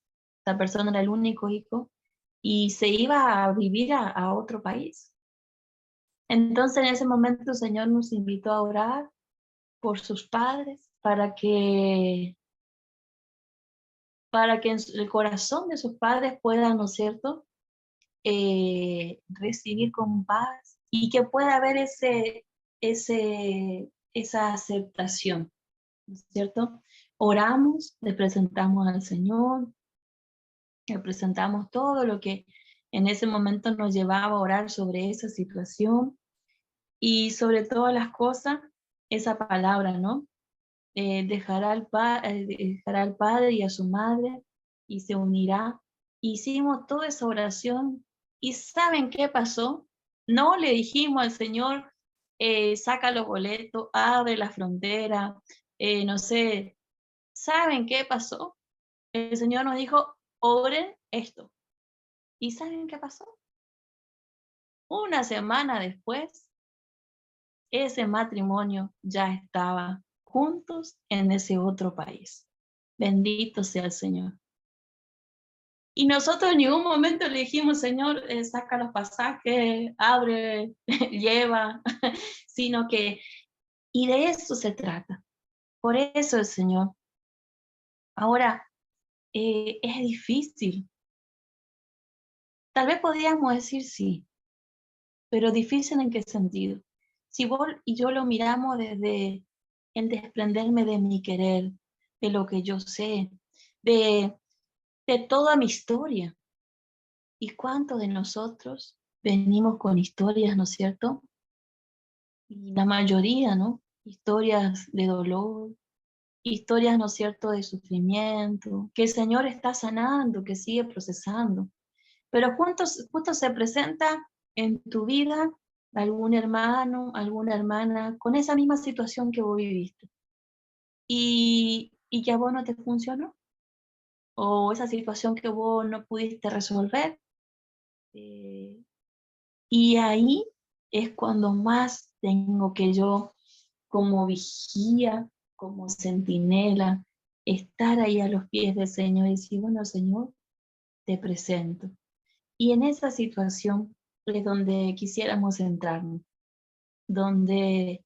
esta persona era el único hijo, y se iba a vivir a otro país. Entonces en ese momento el Señor nos invitó a orar por sus padres para que en el corazón de sus padres puedan, ¿no es cierto?, recibir con paz y que pueda haber esa aceptación, ¿no es cierto? Oramos, le presentamos al Señor, le presentamos todo lo que en ese momento nos llevaba a orar sobre esa situación y sobre todas las cosas, esa palabra, ¿no? Dejará al padre y a su madre y se unirá. Hicimos toda esa oración y ¿saben qué pasó? No le dijimos al Señor, saca los boletos, abre la frontera, no sé, ¿saben qué pasó? El Señor nos dijo, oren esto. ¿Y saben qué pasó? Una semana después, ese matrimonio ya estaba juntos en ese otro país. Bendito sea el Señor. Y nosotros en ningún momento le dijimos, Señor, saca los pasajes, abre, lleva, sino que, y de eso se trata. Por eso el Señor. Ahora, es difícil. Tal vez podríamos decir sí, pero difícil en qué sentido. Si vos y yo lo miramos desde el desprenderme de mi querer, de lo que yo sé, de, de toda mi historia. ¿Y cuántos de nosotros venimos con historias, ¿no es cierto? Y la mayoría, ¿no? Historias de dolor, historias, ¿no es cierto?, de sufrimiento, que el Señor está sanando, que sigue procesando. Pero justo se presenta en tu vida algún hermano, alguna hermana con esa misma situación que vos viviste y que a vos no te funcionó, o esa situación que vos no pudiste resolver. eh, y ahí es cuando más tengo que yo, como vigía, como centinela, estar ahí a los pies del Señor y decir, bueno, Señor, te presento. Y en esa situación es donde quisiéramos centrarnos, donde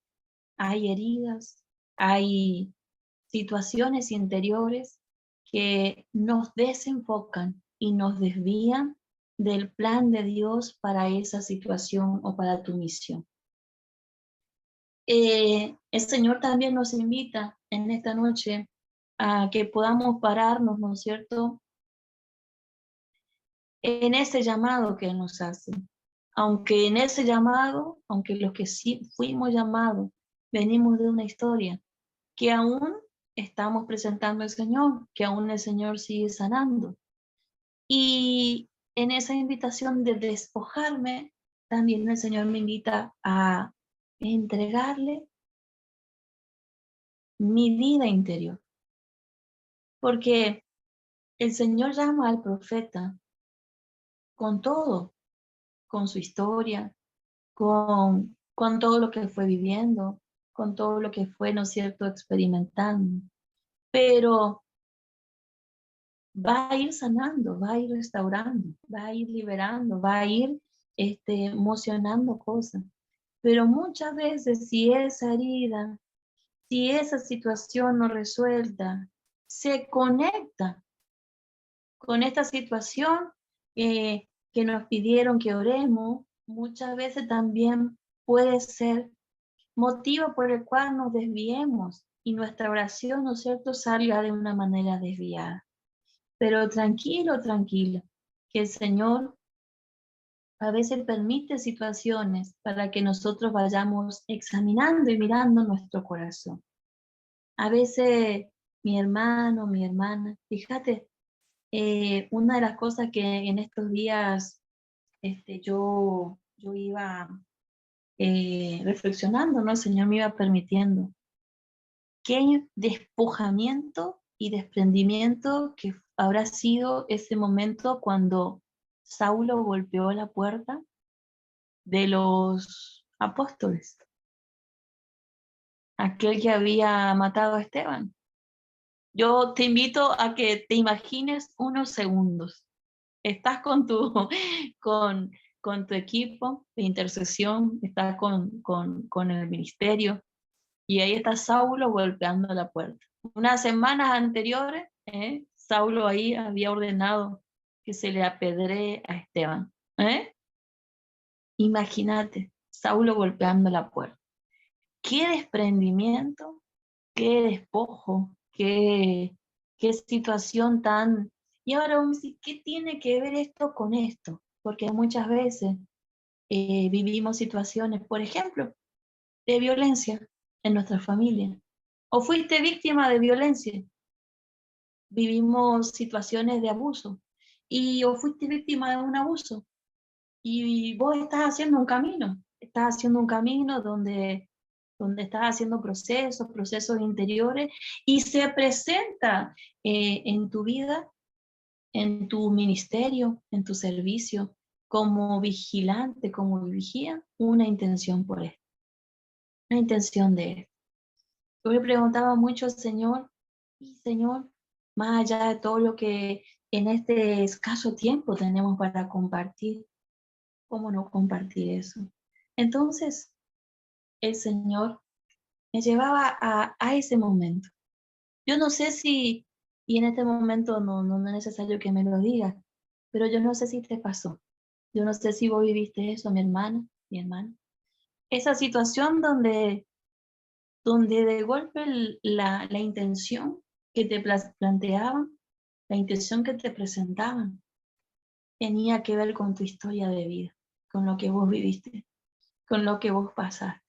hay heridas, hay situaciones interiores que nos desenfocan y nos desvían del plan de Dios para esa situación o para tu misión. El Señor también nos invita en esta noche a que podamos pararnos, ¿no es cierto?, en ese llamado que Él nos hace. Aunque en ese llamado, aunque los que sí fuimos llamados, venimos de una historia que aún estamos presentando al Señor, que aún el Señor sigue sanando. Y en esa invitación de despojarme, también el Señor me invita a entregarle mi vida interior. Porque el Señor llama al profeta con todo, con su historia, con todo lo que fue viviendo, con todo lo que fue, ¿no es cierto?, experimentando. Pero va a ir sanando, va a ir restaurando, va a ir liberando, va a ir emocionando cosas. Pero muchas veces si esa herida, si esa situación no resuelta, se conecta con esta situación que nos pidieron que oremos, muchas veces también puede ser motivo por el cual nos desviemos y nuestra oración, ¿no es cierto?, salga de una manera desviada. Pero tranquilo, tranquilo, que el Señor a veces permite situaciones para que nosotros vayamos examinando y mirando nuestro corazón. A veces mi hermano, mi hermana, fíjate, una de las cosas que en estos días yo iba reflexionando, ¿no? El Señor me iba permitiendo. Qué despojamiento y desprendimiento que habrá sido ese momento cuando Saulo golpeó la puerta de los apóstoles, aquel que había matado a Esteban. Yo te invito a que te imagines unos segundos. Estás con tu, con, con tu equipo de intercesión, estás con el ministerio, y ahí está Saulo golpeando la puerta. Unas semanas anteriores, Saulo ahí había ordenado que se le apedree a Esteban. Imagínate, Saulo golpeando la puerta. Qué desprendimiento, qué despojo, qué situación tan... Y ahora vamos a decir, ¿qué tiene que ver esto con esto? Porque muchas veces vivimos situaciones, por ejemplo, de violencia en nuestra familia. O fuiste víctima de violencia. Vivimos situaciones de abuso. O fuiste víctima de un abuso. Y vos estás haciendo un camino. Estás haciendo un camino donde estás haciendo procesos interiores, y se presenta en tu vida, en tu ministerio, en tu servicio, como vigilante, como vigía, una intención por esto, una intención de esto. Yo me preguntaba mucho al Señor, y Señor, más allá de todo lo que en este escaso tiempo tenemos para compartir, ¿cómo no compartir eso? Entonces, el Señor me llevaba a ese momento. Yo no sé si, y en este momento no es necesario que me lo digas, pero yo no sé si te pasó. Yo no sé si vos viviste eso, mi hermana, mi hermano. Esa situación donde de golpe la intención que te planteaban, la intención que te presentaban, tenía que ver con tu historia de vida, con lo que vos viviste, con lo que vos pasaste,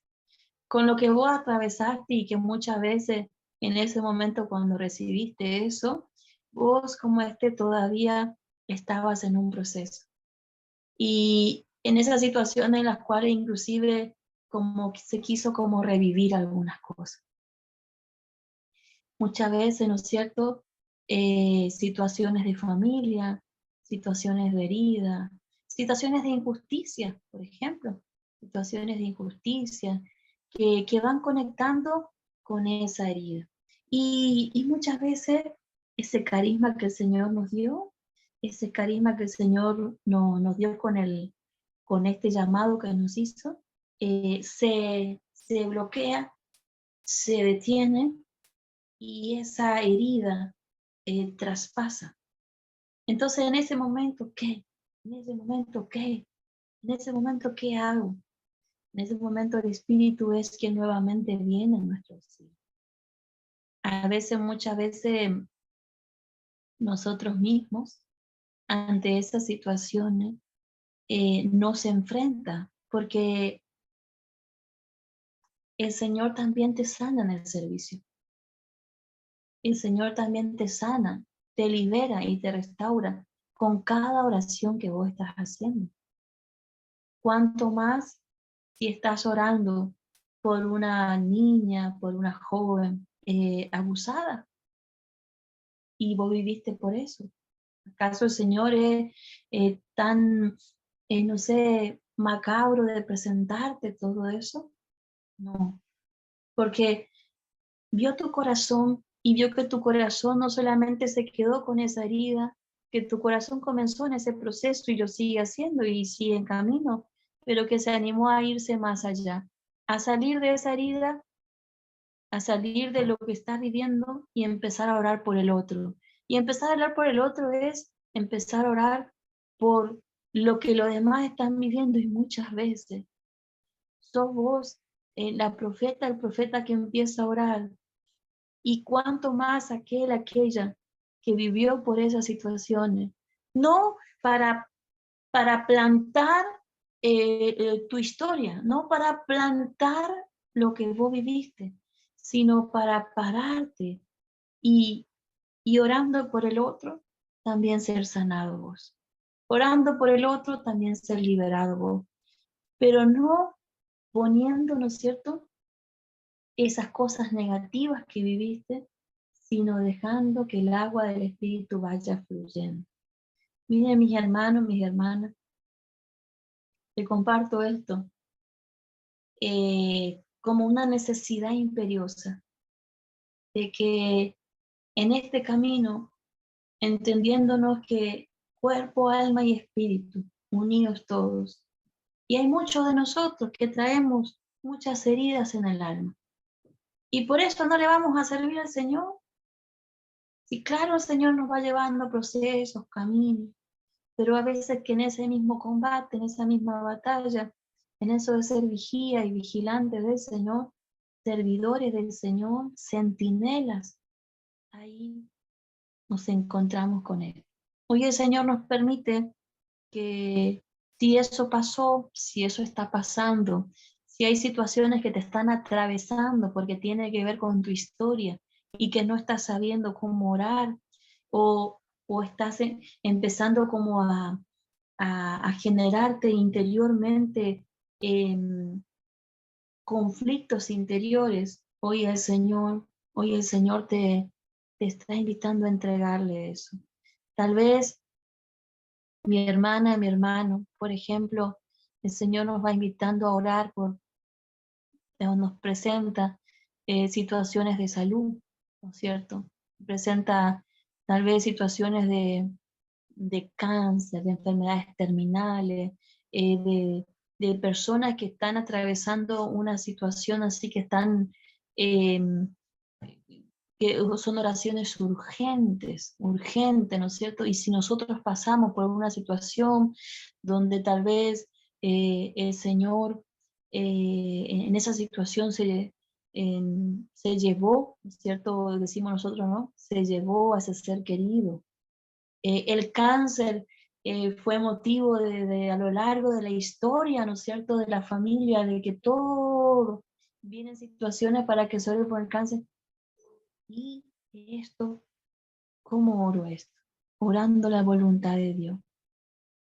con lo que vos atravesaste, y que muchas veces en ese momento cuando recibiste eso, vos como todavía estabas en un proceso. Y en esas situaciones en las cuales inclusive como que se quiso como revivir algunas cosas. Muchas veces, ¿no es cierto? Situaciones de familia, situaciones de herida, situaciones de injusticia, por ejemplo, situaciones de injusticia que van conectando con esa herida. Y muchas veces ese carisma que el Señor nos dio, ese carisma que el Señor nos dio con este llamado que nos hizo, se bloquea, se detiene y esa herida traspasa. Entonces, en ese momento, ¿qué? En ese momento, ¿qué? En ese momento, ¿qué hago? En ese momento, el Espíritu es quien nuevamente viene en nuestro auxilio. A veces, muchas veces, nosotros mismos, ante esas situaciones, nos enfrenta, porque el Señor también te sana en el servicio. El Señor también te sana, te libera y te restaura con cada oración que vos estás haciendo. Cuanto más si estás orando por una niña, por una joven abusada y vos viviste por eso. ¿Acaso el Señor es tan, no sé, macabro de presentarte todo eso? No, porque vio tu corazón y vio que tu corazón no solamente se quedó con esa herida, que tu corazón comenzó en ese proceso y lo sigue haciendo y sigue en camino, pero que se animó a irse más allá, a salir de esa herida, a salir de lo que estás viviendo y empezar a orar por el otro. Y empezar a orar por el otro es empezar a orar por lo que los demás están viviendo y muchas veces sos vos, la profeta, el profeta que empieza a orar y cuánto más aquella que vivió por esas situaciones. No para plantar tu historia, no para plantar lo que vos viviste, sino para pararte y, y orando por el otro, también ser sanado vos. Orando por el otro, también ser liberado vos. Pero no poniendo, ¿no es cierto?, esas cosas negativas que viviste, sino dejando que el agua del Espíritu vaya fluyendo. Miren, mis hermanos, mis hermanas, te comparto esto como una necesidad imperiosa de que en este camino, entendiéndonos que cuerpo, alma y espíritu, unidos todos, y hay muchos de nosotros que traemos muchas heridas en el alma, y por eso no le vamos a servir al Señor. Sí, claro, el Señor nos va llevando procesos, caminos, pero a veces que en ese mismo combate, en esa misma batalla, en eso de ser vigía y vigilante del Señor, servidores del Señor, centinelas, ahí nos encontramos con Él. Hoy el Señor nos permite que si eso pasó, si eso está pasando, si hay situaciones que te están atravesando porque tiene que ver con tu historia y que no estás sabiendo cómo orar o estás empezando como a generarte interiormente conflictos interiores, hoy el Señor te está invitando a entregarle eso. Tal vez mi hermana, mi hermano, por ejemplo, el Señor nos va invitando a orar nos presenta situaciones de salud, ¿no es cierto? Presenta tal vez situaciones de cáncer, de enfermedades terminales, de personas que están atravesando una situación así que están, eh, que son oraciones urgentes, urgentes, ¿no es cierto? Y si nosotros pasamos por una situación donde tal vez el Señor en esa situación se llevó, ¿no es cierto? Decimos nosotros, ¿no? Se llevó a ese ser querido. El cáncer fue motivo a lo largo de la historia, ¿no es cierto?, de la familia, de que todo vienen situaciones para que se ore por el cáncer. Y esto, ¿cómo oro esto? Orando la voluntad de Dios.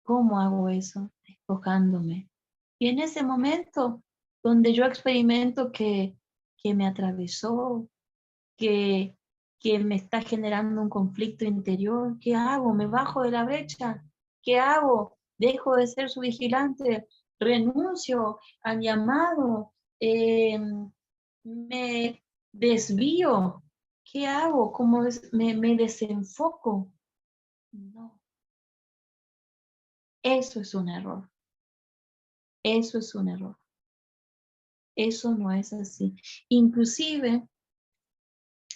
¿Cómo hago eso? tocándome. Y en ese momento donde yo experimento que me atravesó, que, que me está generando un conflicto interior, ¿qué hago? ¿Me bajo de la brecha? ¿Qué hago? ¿Dejo de ser su vigilante? ¿Renuncio al llamado? ¿Me desvío? ¿Qué hago? ¿Me desenfoco? No, eso es un error. Eso es un error. Eso no es así. Inclusive,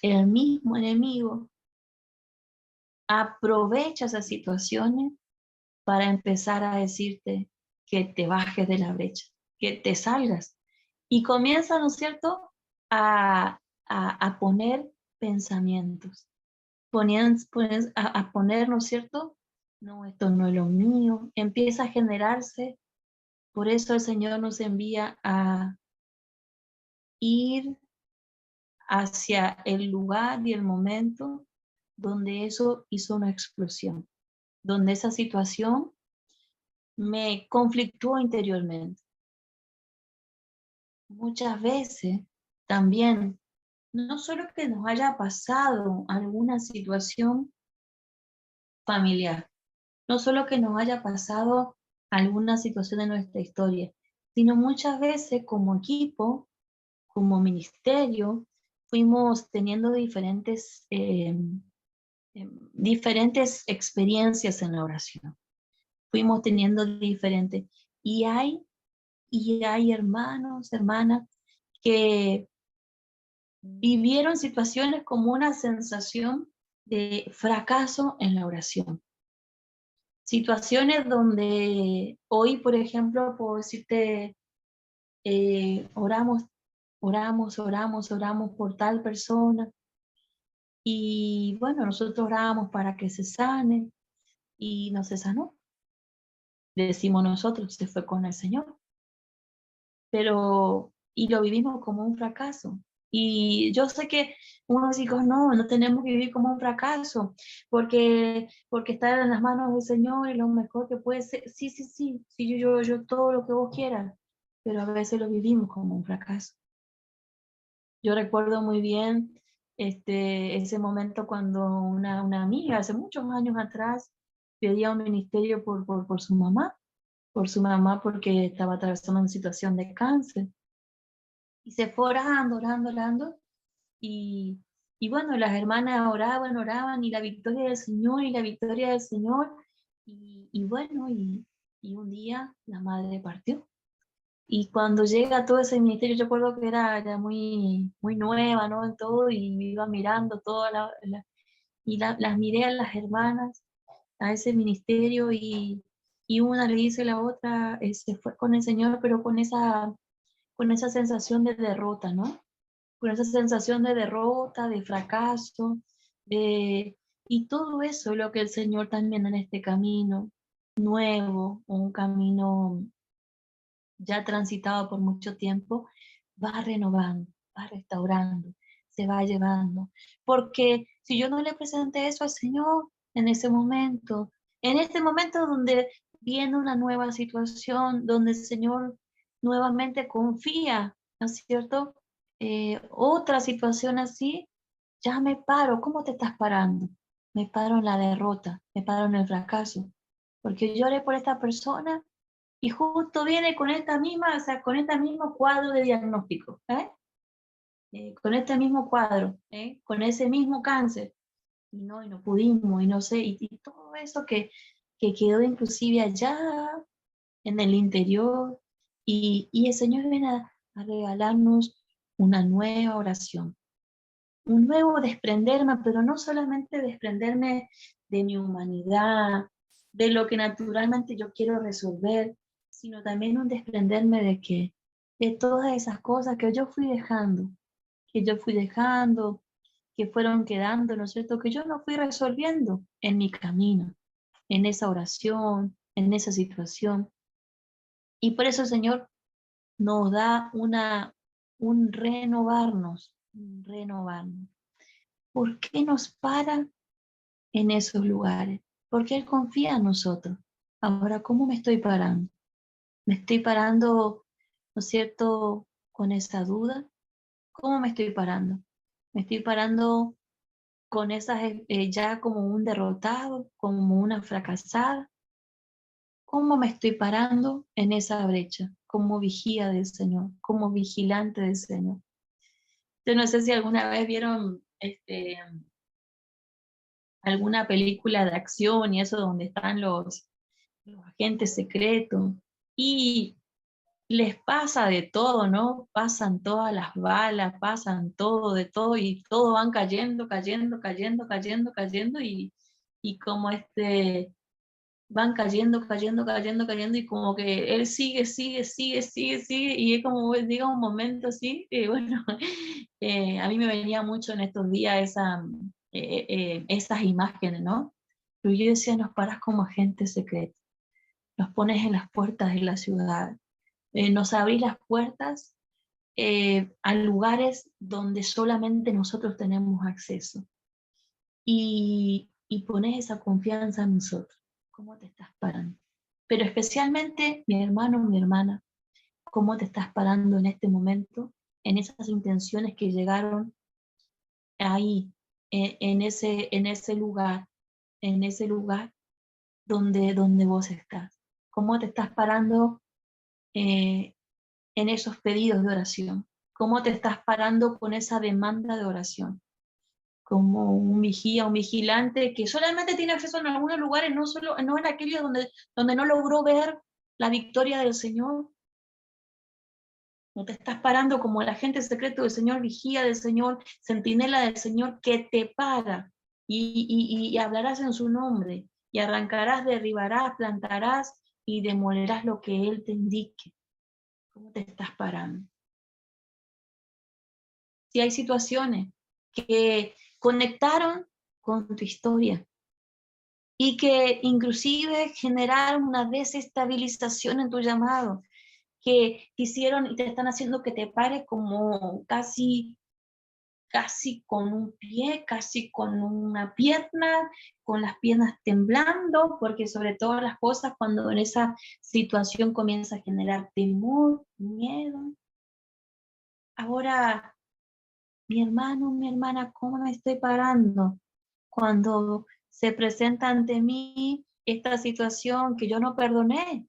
el mismo enemigo aprovecha esas situaciones para empezar a decirte que te bajes de la brecha, que te salgas. Y comienza, ¿no es cierto?, a poner pensamientos. A poner, ¿no es cierto? No, esto no es lo mío. Empieza a generarse. Por eso el Señor nos envía a ir hacia el lugar y el momento donde eso hizo una explosión, donde esa situación me conflictúa interiormente. Muchas veces también, no solo que nos haya pasado alguna situación familiar, no solo que nos haya pasado alguna situación de nuestra historia, sino muchas veces como equipo, como ministerio, fuimos teniendo diferentes experiencias en la oración. Fuimos teniendo diferentes. Y hay, y hay hermanos, hermanas, que vivieron situaciones como una sensación de fracaso en la oración. Situaciones donde hoy, por ejemplo, puedo decirte, oramos por tal persona, y bueno, nosotros oramos para que se sane, y no se sanó. Decimos nosotros, se fue con el Señor. Y lo vivimos como un fracaso. Y yo sé que unos hijos no tenemos que vivir como un fracaso, porque está en las manos del Señor y lo mejor que puede ser, sí, yo todo lo que vos quieras, pero a veces lo vivimos como un fracaso. Yo recuerdo muy bien ese momento cuando una amiga, hace muchos años atrás, pedía un ministerio por su mamá porque estaba atravesando una situación de cáncer. Y se fue orando, orando, orando. Y, y bueno, las hermanas oraban, oraban, y la victoria del Señor, y la victoria del Señor. Y bueno, y un día la madre partió. Y cuando llega todo ese ministerio, yo recuerdo que era muy, muy nueva, ¿no? En todo, y me iba mirando todas las miré a las hermanas, a ese ministerio, y una le dice a la otra, se fue con el Señor, pero con esa sensación de derrota, ¿no? Con esa sensación de derrota, de fracaso, y todo eso es lo que el Señor también en este camino nuevo, un camino ya transitado por mucho tiempo, va renovando, va restaurando, se va llevando. Porque si yo no le presenté eso al Señor en este momento donde viene una nueva situación, donde el Señor nuevamente confía, ¿no es cierto? Otra situación así, ya me paro. ¿Cómo te estás parando? Me paro en la derrota, me paro en el fracaso, porque lloré por esta persona y justo viene con esta misma, o sea, con este mismo cuadro de diagnóstico, con este mismo cuadro, con ese mismo cáncer, y no pudimos, y no sé, y todo eso que quedó inclusive allá en el interior, y el Señor viene a regalarnos una nueva oración, un nuevo desprenderme, pero no solamente desprenderme de mi humanidad, de lo que naturalmente yo quiero resolver, sino también un desprenderme de todas esas cosas que yo fui dejando, que fueron quedando, ¿no es cierto? Que yo no fui resolviendo en mi camino, en esa oración, en esa situación. Y por eso el Señor nos da un renovarnos. ¿Por qué nos para en esos lugares? Porque Él confía en nosotros. Ahora, ¿cómo me estoy parando? ¿Me estoy parando, no es cierto, con esa duda? ¿Cómo me estoy parando? ¿Me estoy parando con esas ya como un derrotado, como una fracasada? ¿Cómo me estoy parando en esa brecha? Como vigía del Señor, como vigilante del Señor. Yo no sé si alguna vez vieron alguna película de acción y eso donde están los agentes secretos y les pasa de todo, ¿no? Pasan todas las balas, pasan todo, de todo y todo van cayendo, cayendo, cayendo, cayendo, cayendo y como van cayendo, cayendo, cayendo, cayendo y como que él sigue, sigue, sigue, sigue, sigue y es como llega un momento así, bueno, a mí me venía mucho en estos días esas imágenes, ¿no? Pero yo decía, nos paras como agentes secretos, nos pones en las puertas de la ciudad, nos abrís las puertas a lugares donde solamente nosotros tenemos acceso y pones esa confianza en nosotros. ¿Cómo te estás parando? Pero especialmente, mi hermano, mi hermana, ¿cómo te estás parando en este momento, en esas intenciones que llegaron ahí, en ese lugar donde vos estás? ¿Cómo te estás parando en esos pedidos de oración? ¿Cómo te estás parando con esa demanda de oración? Como un vigía, un vigilante que solamente tiene acceso en algunos lugares, no en aquellos donde no logró ver la victoria del Señor. No te estás parando como el agente secreto del Señor, vigía del Señor, centinela del Señor, que te para y hablarás en su nombre y arrancarás, derribarás, plantarás y demolerás lo que Él te indique. ¿Cómo te estás parando? Si hay situaciones que conectaron con tu historia y que inclusive generaron una desestabilización en tu llamado, que te hicieron y te están haciendo que te pares como casi con un pie, casi con una pierna, con las piernas temblando, porque sobre todas las cosas cuando en esa situación comienza a generar temor, miedo. Ahora, mi hermano, mi hermana, ¿cómo me estoy parando cuando se presenta ante mí esta situación que yo no perdoné,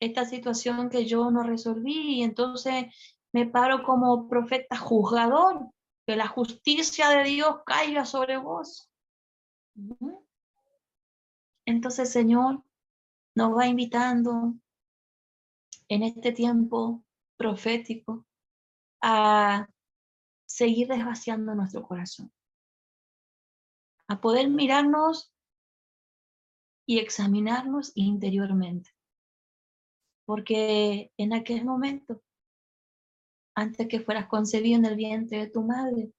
esta situación que yo no resolví? Y entonces me paro como profeta juzgador, que la justicia de Dios caiga sobre vos. Ujú. Entonces, Señor, nos va invitando en este tiempo profético a seguir desvaciando nuestro corazón, a poder mirarnos y examinarnos interiormente. Porque en aquel momento, antes que fueras concebido en el vientre de tu madre,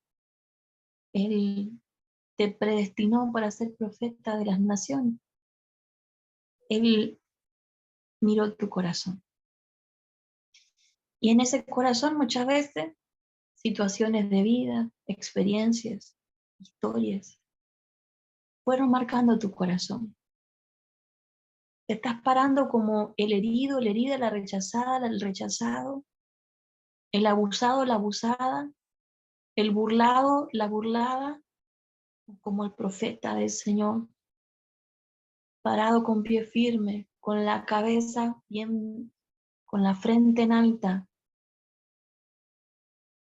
Él te predestinó para ser profeta de las naciones. Él miró tu corazón. Y en ese corazón muchas veces situaciones de vida, experiencias, historias, fueron marcando tu corazón. Te estás parando como el herido, la herida, la rechazada, el rechazado, el abusado, la abusada, el burlado, la burlada, como el profeta del Señor, parado con pie firme, con la cabeza bien, con la frente en alta.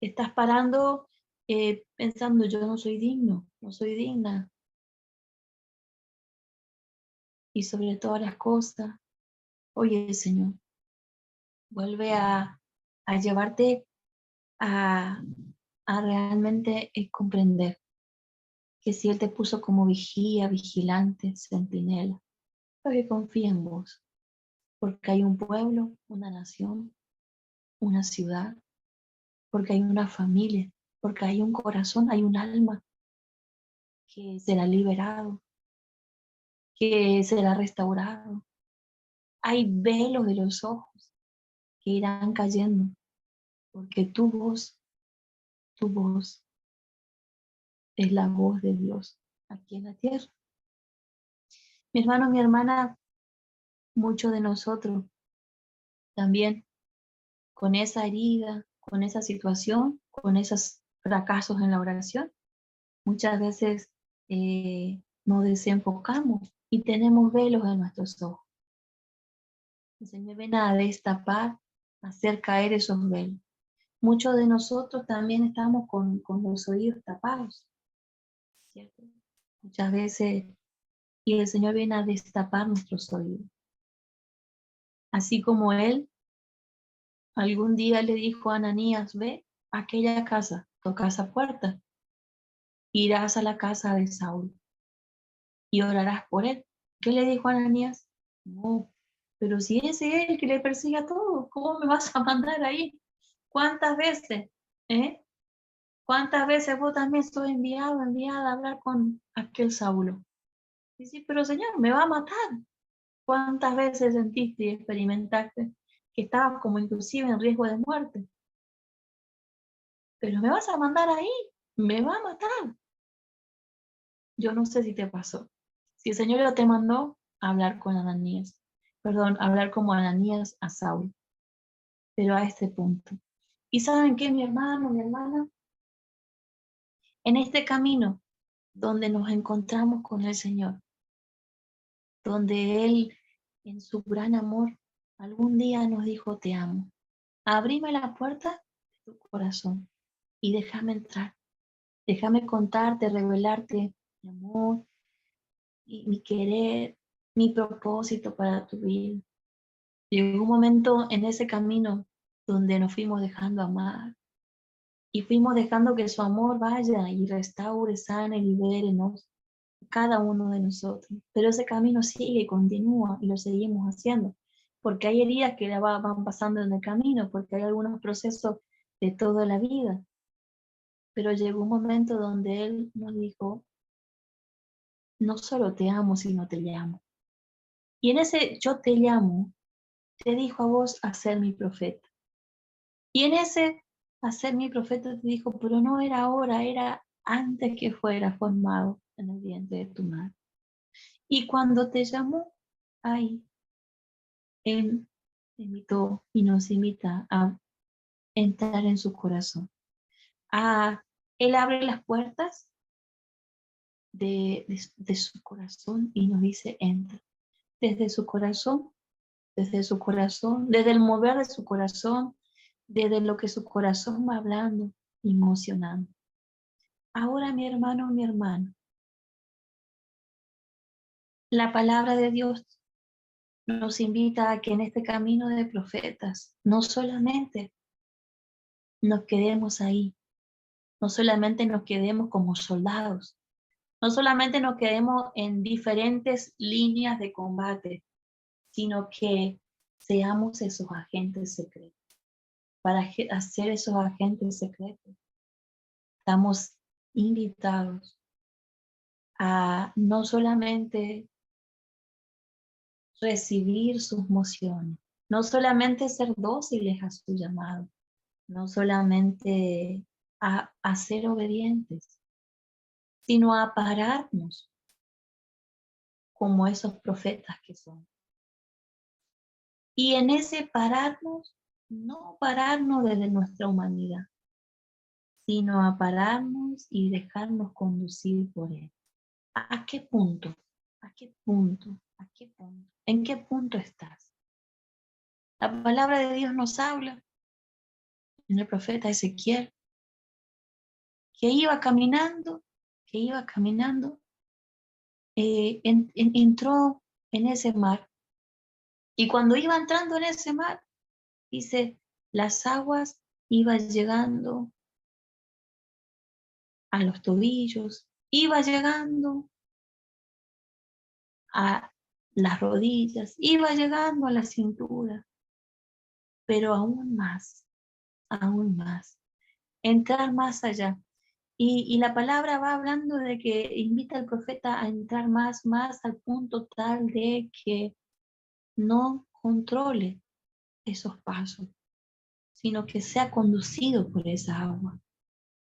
Estás parando pensando, yo no soy digno, no soy digna. Y sobre todas las cosas, oye Señor, vuelve a llevarte a, a realmente comprender que si Él te puso como vigía, vigilante, centinela, porque confía en vos, porque hay un pueblo, una nación, una ciudad, porque hay una familia, porque hay un corazón, hay un alma que será liberado, que será restaurado. Hay velos de los ojos que irán cayendo, porque tu voz es la voz de Dios aquí en la tierra. Mi hermano, mi hermana, muchos de nosotros también con esa herida, con esa situación, con esos fracasos en la oración, muchas veces nos desenfocamos y tenemos velos en nuestros ojos. El Señor viene a destapar, a hacer caer esos velos. Muchos de nosotros también estamos con los oídos tapados, ¿cierto? Muchas veces, y el Señor viene a destapar nuestros oídos. Así como Él algún día le dijo a Ananías, ve a aquella casa, toca esa puerta, irás a la casa de Saúl y orarás por él. ¿Qué le dijo a Ananías? No, pero si ese es el que le persigue a todos, ¿cómo me vas a mandar ahí? ¿Cuántas veces? ¿Eh? ¿Cuántas veces vos también sos enviada a hablar con aquel Saulo? Y sí, pero Señor, me va a matar. ¿Cuántas veces sentiste y experimentaste que estabas como inclusive en riesgo de muerte? Pero me vas a mandar ahí, me va a matar. Yo no sé si te pasó. Si el Señor ya te mandó a hablar con Ananías, perdón, a hablar como Ananías a Saúl, pero a este punto. ¿Y saben qué, mi hermano, mi hermana? En este camino donde nos encontramos con el Señor, donde Él, en su gran amor, algún día nos dijo, te amo. Abrime la puerta de tu corazón y déjame entrar. Déjame contarte, revelarte mi amor, y mi querer, mi propósito para tu vida. Llegó un momento en ese camino donde nos fuimos dejando amar y fuimos dejando que su amor vaya y restaure, sane, libérenos, cada uno de nosotros. Pero ese camino sigue, continúa y lo seguimos haciendo, porque hay heridas que van pasando en el camino, porque hay algunos procesos de toda la vida. Pero llegó un momento donde Él nos dijo, no solo te amo, sino te llamo. Y en ese yo te llamo, te dijo a vos a ser mi profeta. Y en ese a ser mi profeta te dijo, pero no era ahora, era antes que fuera formado en el vientre de tu madre. Y cuando te llamó, ahí, Él te invitó y nos invita a entrar en su corazón. Él abre las puertas de su corazón y nos dice, entra. Desde su corazón, desde el mover de su corazón, desde lo que su corazón va hablando, emocionando. Ahora, mi hermano, mi hermana, la palabra de Dios nos invita a que en este camino de profetas no solamente nos quedemos ahí, no solamente nos quedemos como soldados, no solamente nos quedemos en diferentes líneas de combate, sino que seamos esos agentes secretos. Para hacer esos agentes secretos, estamos invitados a no solamente recibir sus mociones, no solamente ser dóciles a su llamado, no solamente a ser obedientes, sino a pararnos como esos profetas que son. Y en ese pararnos, no pararnos desde nuestra humanidad, sino a pararnos y dejarnos conducir por Él. ¿A qué punto? ¿A qué punto? ¿A qué punto? ¿En qué punto estás? La palabra de Dios nos habla en el profeta Ezequiel, que iba caminando, entró en ese mar. Y cuando iba entrando en ese mar, dice, las aguas iban llegando a los tobillos, iba llegando a las rodillas, iba llegando a la cintura, pero aún más, entrar más allá. Y la palabra va hablando de que invita al profeta a entrar más al punto tal de que no controle esos pasos, sino que sea conducido por esa agua.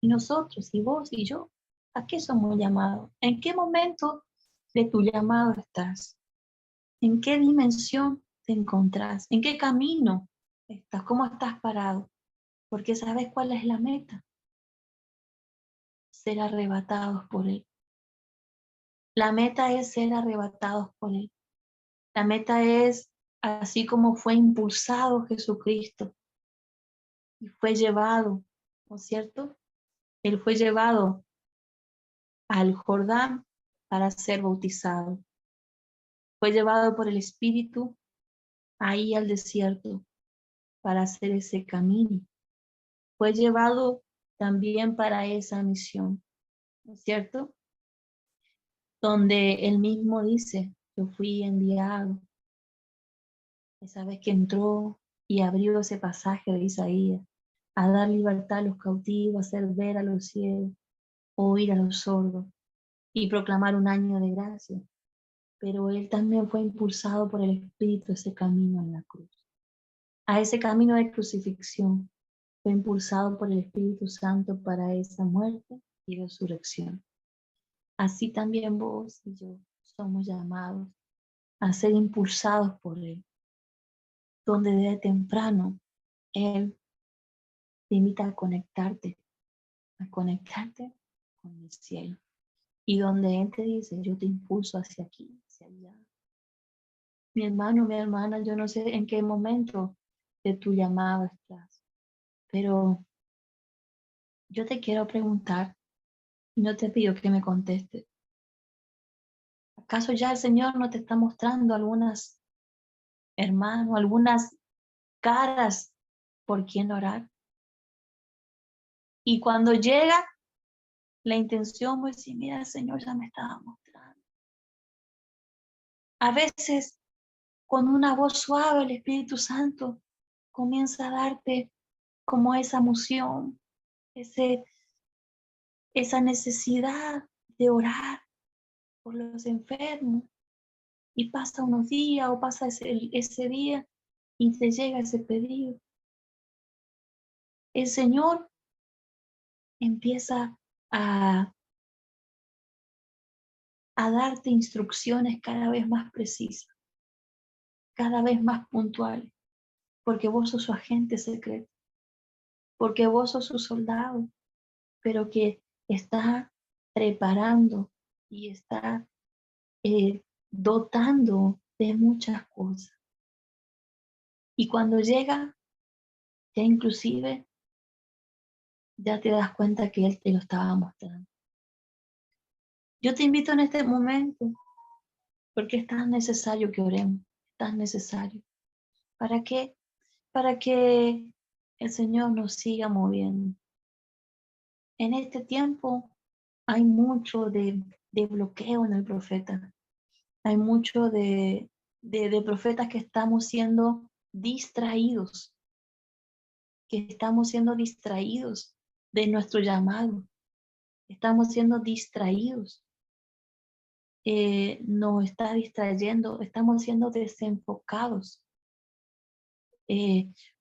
Y nosotros, y vos y yo, ¿a qué somos llamados? ¿En qué momento de tu llamado estás? ¿En qué dimensión te encontrás? ¿En qué camino estás? ¿Cómo estás parado? Porque sabes cuál es la meta. Ser arrebatados por Él. La meta es ser arrebatados por Él. La meta es, así como fue impulsado Jesucristo y fue llevado, ¿no es cierto? Él fue llevado al Jordán para ser bautizado. Fue llevado por el Espíritu ahí al desierto para hacer ese camino. Fue llevado también para esa misión, ¿no es cierto? Donde él mismo dice, yo fui enviado. Esa vez que entró y abrió ese pasaje de Isaías, a dar libertad a los cautivos, hacer ver a los ciegos, oír a los sordos y proclamar un año de gracia. Pero él también fue impulsado por el Espíritu a ese camino en la cruz. A ese camino de crucifixión fue impulsado por el Espíritu Santo para esa muerte y resurrección. Así también vos y yo somos llamados a ser impulsados por Él, donde desde temprano Él te invita a conectarte con el cielo. Y donde Él te dice, yo te impulso hacia aquí, hacia allá. Mi hermano, mi hermana, yo no sé en qué momento de tu llamado estás, pero yo te quiero preguntar, no te pido que me contestes. ¿Acaso ya el Señor no te está mostrando algunas, hermanos, algunas caras por quien orar? Y cuando llega la intención, pues sí, mira, el Señor ya me estaba mostrando. A veces, con una voz suave, el Espíritu Santo comienza a darte como esa emoción, esa necesidad de orar por los enfermos. Y pasa unos días o pasa ese día y te llega ese pedido. El Señor empieza a, a darte instrucciones cada vez más precisas, cada vez más puntuales, porque vos sos su agente secreto, porque vos sos su soldado, pero que está preparando y está dotando de muchas cosas. Y cuando llega, ya inclusive, ya te das cuenta que Él te lo estaba mostrando. Yo te invito en este momento, porque es tan necesario que oremos, tan necesario. ¿Para qué? Para que el Señor nos siga moviendo. En este tiempo hay mucho de bloqueo en el profeta. Hay mucho de profetas que estamos siendo distraídos, que estamos siendo distraídos de nuestro llamado. Estamos siendo distraídos. Nos está distrayendo, estamos siendo desenfocados.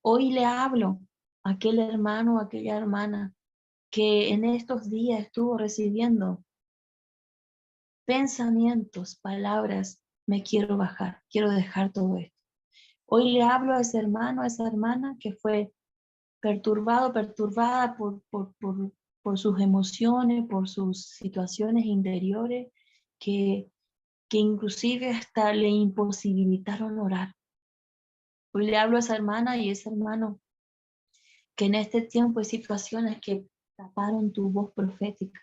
Hoy le hablo a aquel hermano, a aquella hermana que en estos días estuvo recibiendo pensamientos, palabras, me quiero bajar, quiero dejar todo esto. Hoy le hablo a ese hermano, a esa hermana que fue perturbado, perturbada por sus emociones, por sus situaciones interiores, que inclusive hasta le imposibilitaron orar. Hoy le hablo a esa hermana y ese hermano que en este tiempo hay situaciones que taparon tu voz profética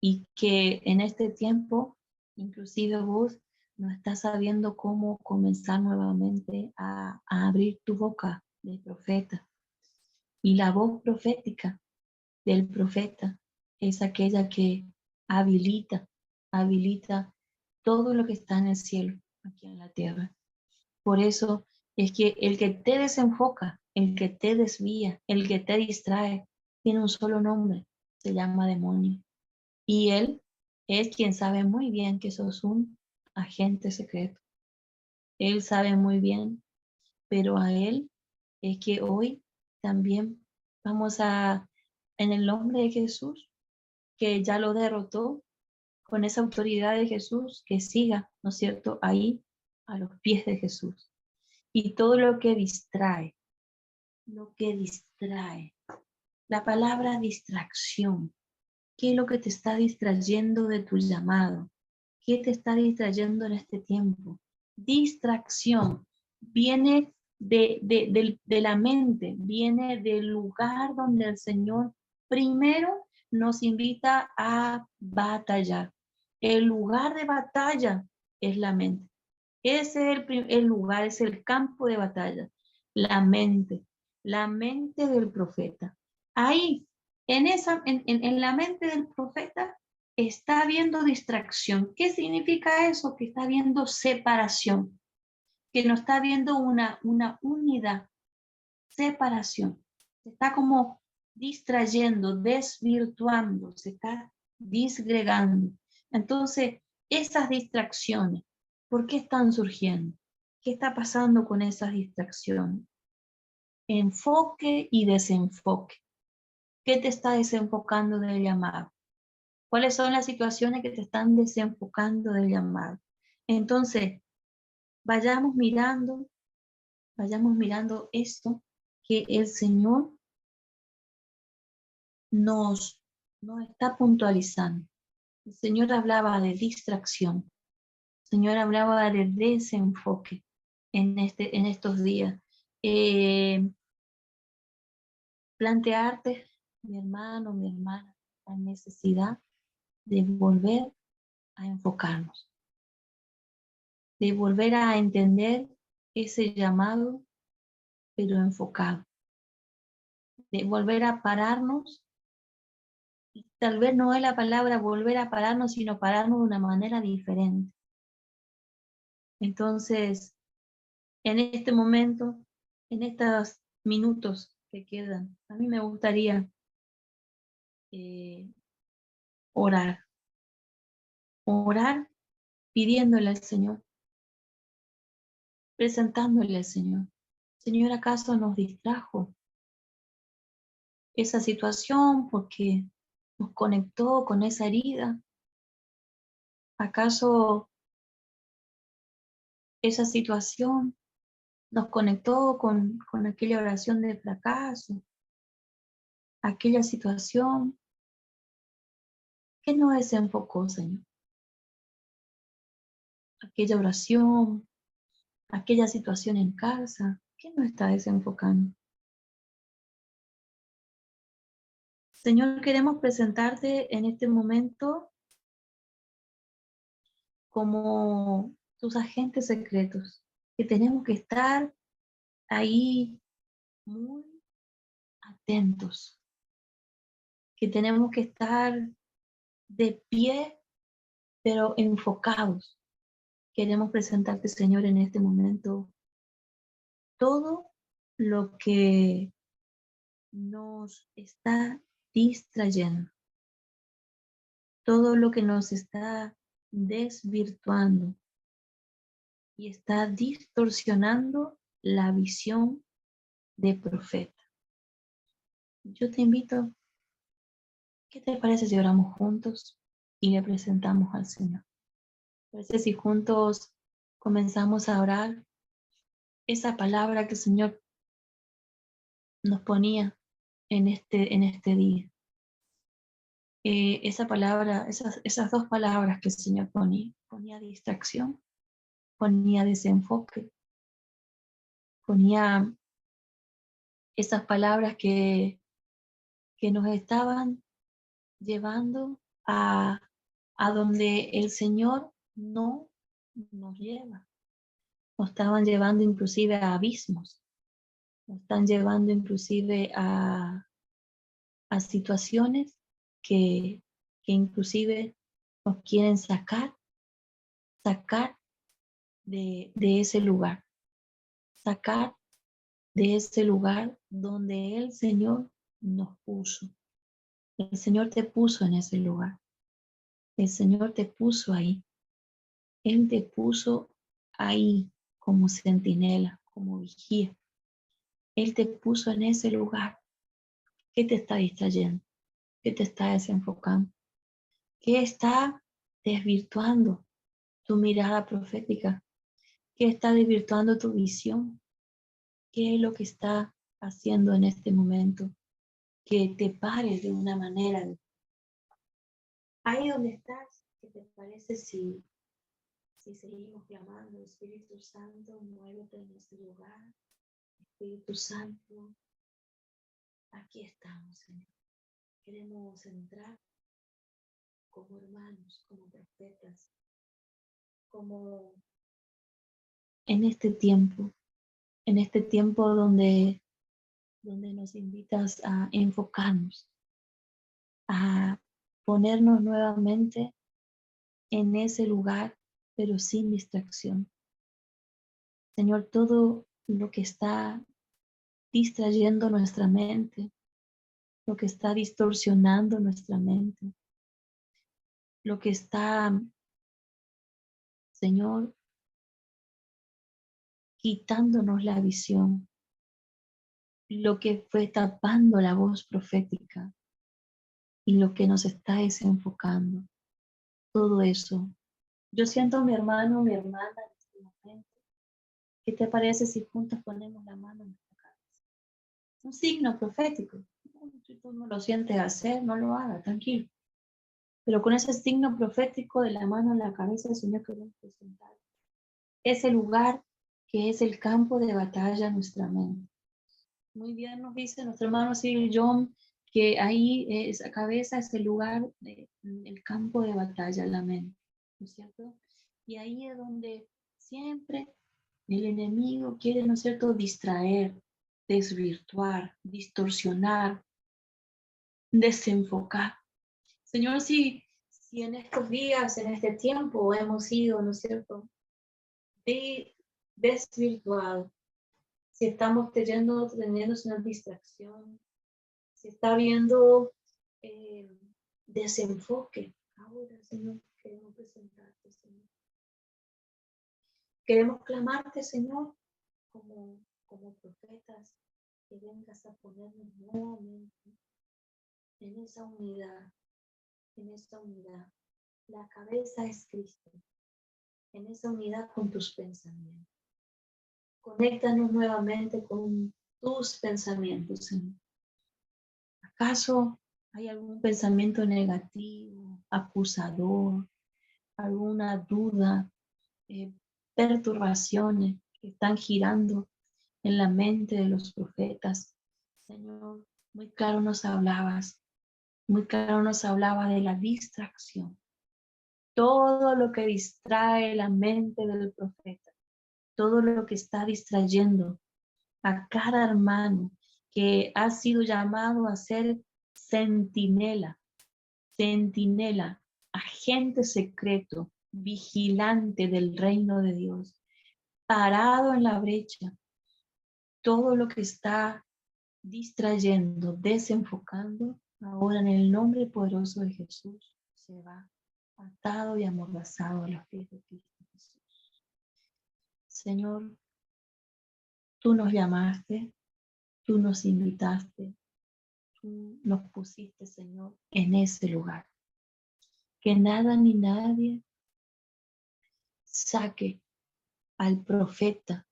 y que en este tiempo inclusive vos no estás sabiendo cómo comenzar nuevamente a abrir tu boca de profeta. Y la voz profética del profeta es aquella que habilita todo lo que está en el cielo, aquí en la tierra. Por eso es que el que te desenfoca, el que te desvía, el que te distrae, tiene un solo nombre, se llama demonio. Y él es quien sabe muy bien que sos un agente secreto. Él sabe muy bien, pero a él es que hoy también vamos en el nombre de Jesús, que ya lo derrotó, con esa autoridad de Jesús, que siga, ¿no es cierto?, ahí a los pies de Jesús. Y todo lo que distrae, la palabra distracción, ¿qué es lo que te está distrayendo de tu llamado? ¿Qué te está distrayendo en este tiempo? Distracción viene de la mente, viene del lugar donde el Señor primero nos invita a batallar. El lugar de batalla es la mente. Ese es el lugar, es el campo de batalla. La mente del profeta. Ahí, en la mente del profeta, está habiendo distracción. ¿Qué significa eso? Que está habiendo separación, que no está habiendo una unidad, separación. Se está como distrayendo, desvirtuando, se está disgregando. Entonces, esas distracciones, ¿por qué están surgiendo? ¿Qué está pasando con esas distracciones? Enfoque y desenfoque. ¿Qué te está desenfocando del llamado? ¿Cuáles son las situaciones que te están desenfocando del llamado? Entonces, vayamos mirando esto que el Señor nos está puntualizando. El Señor hablaba de distracción. El Señor hablaba de desenfoque en estos días. Plantearte, mi hermano, mi hermana, la necesidad de volver a enfocarnos, de volver a entender ese llamado, pero enfocado, de volver a pararnos. Y tal vez no es la palabra volver a pararnos, sino pararnos de una manera diferente. Entonces, en este momento, en estos minutos que quedan, a mí me gustaría eh, orar, orar pidiéndole al Señor, presentándole al Señor. Señor, ¿acaso nos distrajo esa situación porque nos conectó con esa herida? ¿Acaso esa situación nos conectó con aquella oración de fracaso, aquella situación que nos desenfocó, Señor? Aquella oración, aquella situación en casa, ¿qué nos está desenfocando? Señor, queremos presentarte en este momento como tus agentes secretos, que tenemos que estar ahí muy atentos, que tenemos que estar de pie, pero enfocados. Queremos presentarte, Señor, en este momento todo lo que nos está distrayendo, todo lo que nos está desvirtuando y está distorsionando la visión de profeta. Yo te invito, ¿qué te parece si oramos juntos y le presentamos al Señor? A veces si juntos comenzamos a orar esa palabra que el Señor nos ponía en este día. Esa palabra, esas dos palabras que el Señor ponía distracción, ponía desenfoque, ponía esas palabras que nos estaban llevando a donde el Señor no nos lleva. Nos estaban llevando inclusive a abismos, nos están llevando inclusive a situaciones que inclusive nos quieren sacar de ese lugar, sacar de ese lugar donde el Señor nos puso. El Señor te puso en ese lugar. El Señor te puso ahí. Él te puso ahí como centinela, como vigía. Él te puso en ese lugar. ¿Qué te está distrayendo? ¿Qué te está desenfocando? ¿Qué está desvirtuando tu mirada profética? ¿Qué está desvirtuando tu visión? ¿Qué es lo que está haciendo en este momento que te pares de una manera? Ahí donde estás, ¿qué te parece si seguimos clamando, Espíritu Santo, muévete en este lugar? Espíritu Santo, aquí estamos, Señor. Queremos entrar como hermanos, como profetas, como en este tiempo donde nos invitas a enfocarnos, a ponernos nuevamente en ese lugar, pero sin distracción. Señor, todo lo que está distrayendo nuestra mente, lo que está distorsionando nuestra mente, lo que está, Señor, quitándonos la visión, lo que fue tapando la voz profética y lo que nos está desenfocando. Todo eso. Yo siento a mi hermano, mi hermana en este momento. ¿Qué te parece si juntos ponemos la mano en nuestra cabeza? Un signo profético. Si tú no lo sientes hacer, no lo hagas, tranquilo. Pero con ese signo profético de la mano en la cabeza, el Señor queremos presentar ese lugar que es el campo de batalla en nuestra mente. Muy bien nos dice nuestro hermano Sir John que ahí esa cabeza es el lugar, el campo de batalla, la mente, ¿no es cierto? Y ahí es donde siempre el enemigo quiere, ¿no es cierto?, distraer, desvirtuar, distorsionar, desenfocar. Señor, si en estos días, en este tiempo hemos sido, ¿no es cierto?, desvirtuados, si estamos teniendo una distracción, si está habiendo desenfoque, ahora, Señor, queremos presentarte, Señor. Queremos clamarte, Señor, como profetas, que vengas a ponernos nuevamente en esa unidad, en esa unidad. La cabeza es Cristo, en esa unidad con tus pensamientos. Conéctanos nuevamente con tus pensamientos, Señor. ¿Acaso hay algún pensamiento negativo, acusador, alguna duda, perturbaciones que están girando en la mente de los profetas? Señor, muy claro nos hablabas, muy claro nos hablaba de la distracción. Todo lo que distrae la mente del profeta, todo lo que está distrayendo a cada hermano que ha sido llamado a ser centinela, agente secreto, vigilante del reino de Dios, parado en la brecha. Todo lo que está distrayendo, desenfocando, ahora en el nombre poderoso de Jesús, se va atado y amordazado a los pies de Cristo Jesús. Señor, tú nos llamaste, tú nos invitaste, tú nos pusiste, Señor, en ese lugar. Que nada ni nadie saque al profeta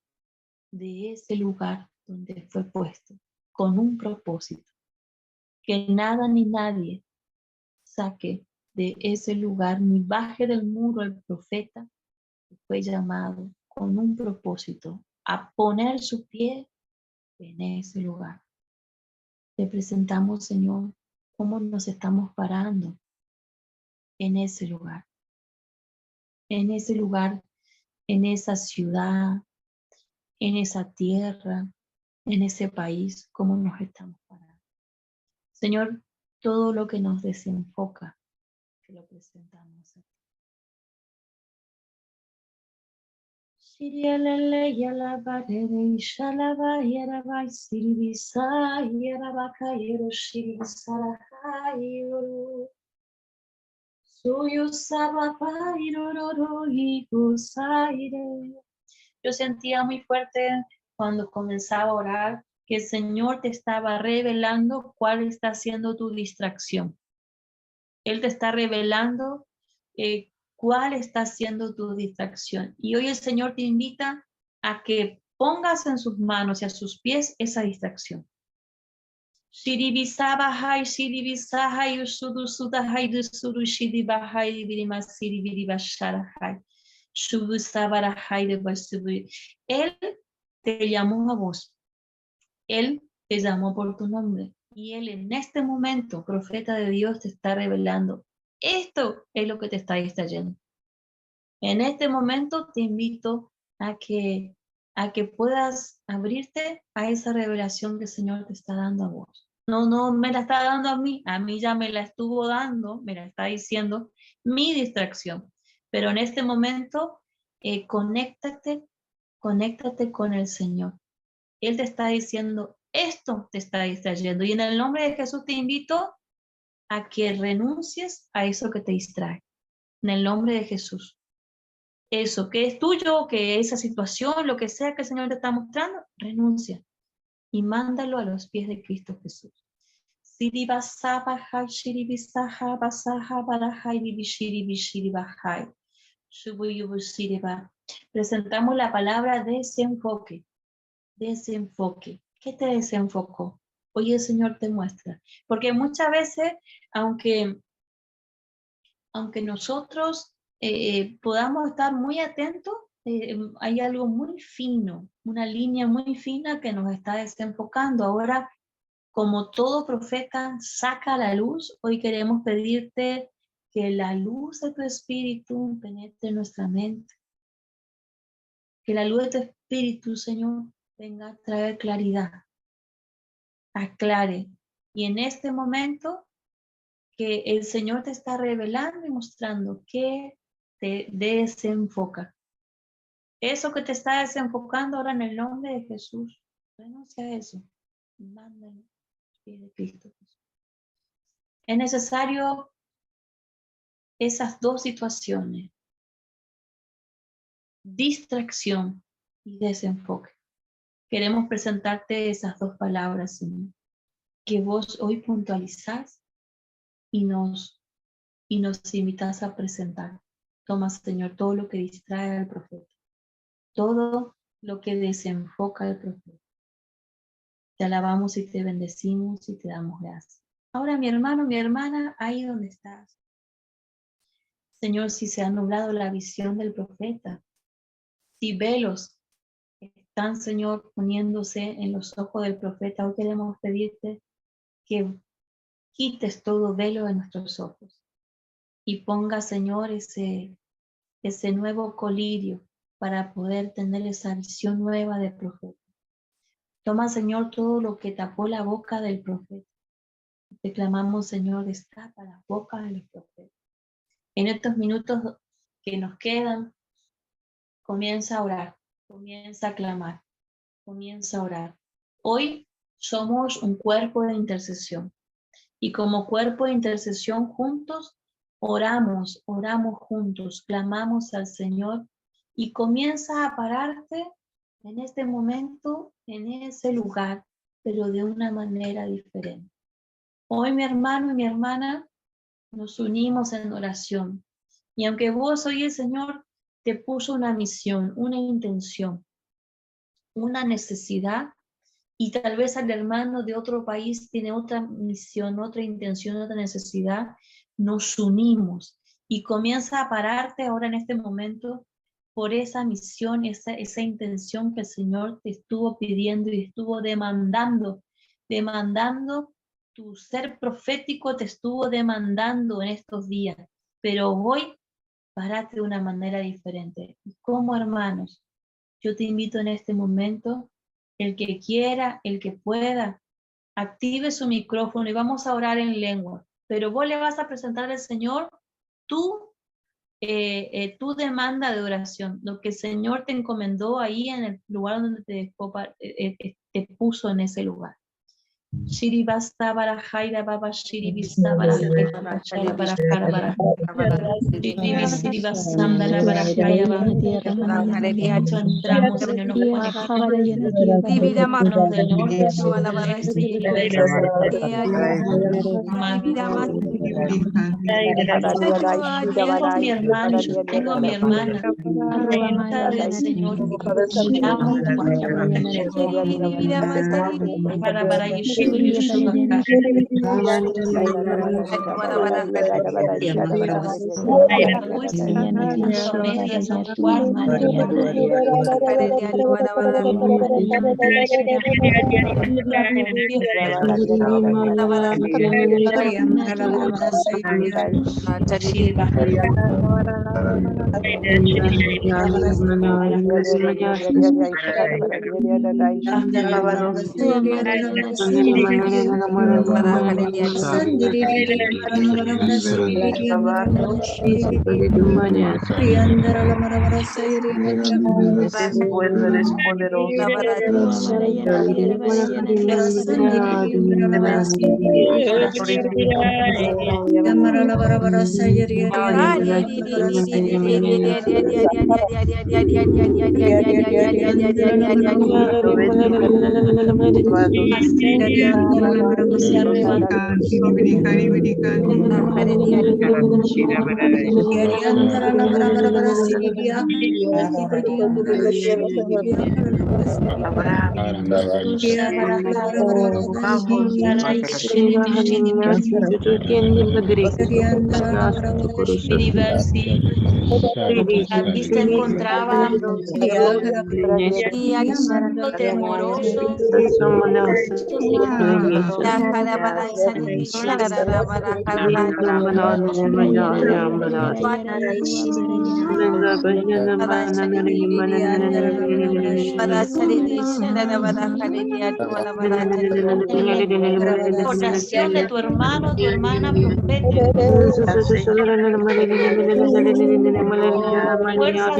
de ese lugar donde fue puesto, con un propósito. Que nada ni nadie saque de ese lugar ni baje del muro al profeta que fue llamado con un propósito a poner su pie en ese lugar. Te presentamos, Señor, cómo nos estamos parando en ese lugar, en ese lugar, en esa ciudad, en esa tierra, en ese país, cómo nos estamos parando. Señor, todo lo que nos desenfoca, que lo presentamos a ti. Shirielele yalabarere shalaba yarabai siribisa yarabaka yero shiribisarahayo. Suyo sababa irororo igusaire. Yo sentía muy fuerte cuando comenzaba a orar que el Señor te estaba revelando cuál está siendo tu distracción. Él te está revelando ¿Cuál está siendo tu distracción? Y hoy el Señor te invita a que pongas en sus manos y a sus pies esa distracción. Shiribisabahai, shiribisahai, ushudusudahai, dusurushidibahai, dibirimasiribiribasharahai, shubusabarahai, debasubu. Él te llamó a vos. Él te llamó por tu nombre. Y Él en este momento, profeta de Dios, te está revelando. Esto es lo que te está distrayendo. En este momento te invito a que puedas abrirte a esa revelación que el Señor te está dando a vos. No me la está dando a mí ya me la estuvo dando, me la está diciendo mi distracción. Pero en este momento, conéctate con el Señor. Él te está diciendo, esto te está distrayendo. Y en el nombre de Jesús te invito a que renuncies a eso que te distrae. En el nombre de Jesús. Eso que es tuyo, que esa situación, lo que sea que el Señor te está mostrando, renuncia y mándalo a los pies de Cristo Jesús. Presentamos la palabra desenfoque. Desenfoque. ¿Qué te desenfocó? Hoy el Señor te muestra. Porque muchas veces, aunque nosotros podamos estar muy atentos, hay algo muy fino, una línea muy fina que nos está desenfocando. Ahora, como todo profeta saca a la luz, hoy queremos pedirte que la luz de tu espíritu penetre nuestra mente. Que la luz de tu espíritu, Señor, venga a traer claridad. Aclare. Y en este momento, que el Señor te está revelando y mostrando que te desenfoca. Eso que te está desenfocando ahora en el nombre de Jesús, renuncia a eso. Mándalo de Cristo Jesús. Es necesario esas dos situaciones, distracción y desenfoque. Queremos presentarte esas dos palabras, Señor, que vos hoy puntualizás y nos invitas a presentar. Toma, Señor, todo lo que distrae al profeta, todo lo que desenfoca al profeta. Te alabamos y te bendecimos y te damos gracias. Ahora, mi hermano, mi hermana, ahí donde estás. Señor, si se ha nublado la visión del profeta, si velos están, Señor, poniéndose en los ojos del profeta, hoy queremos pedirte que quites todo velo de nuestros ojos y ponga, Señor, ese nuevo colirio para poder tener esa visión nueva del profeta. Toma, Señor, todo lo que tapó la boca del profeta. Te clamamos, Señor, destapa la boca de los profetas. En estos minutos que nos quedan, comienza a orar, comienza a clamar, comienza a orar. Hoy somos un cuerpo de intercesión y como cuerpo de intercesión juntos oramos juntos, clamamos al Señor y comienza a pararte en este momento, en ese lugar, pero de una manera diferente. Hoy mi hermano y mi hermana nos unimos en oración y aunque vos hoy el Señor te puso una misión, una intención, una necesidad, y tal vez el hermano de otro país tiene otra misión, otra intención, otra necesidad, nos unimos y comienza a pararte ahora en este momento por esa misión, esa intención que el Señor te estuvo pidiendo y estuvo demandando tu ser profético te estuvo demandando en estos días, pero hoy parate de una manera diferente. Como hermanos, yo te invito en este momento, el que quiera, el que pueda, active su micrófono y vamos a orar en lengua. Pero vos le vas a presentar al Señor tu demanda de oración, lo que el Señor te encomendó ahí en el lugar donde te puso en ese lugar. Shiri basta bara jaira baba shiri bisa bara jaira bachara bara jara bara. Shiri bisiri basanda la bara jaya baba. Entramos en enojo con tengo a mi hermano, yo tengo a mi hermana. Del Señor, amo para Yeshua Yeshua medias a cuarto eres poderoso. Aquí se encontraba temoroso. Oración de tu hermano, tu hermana profética. Fuerza de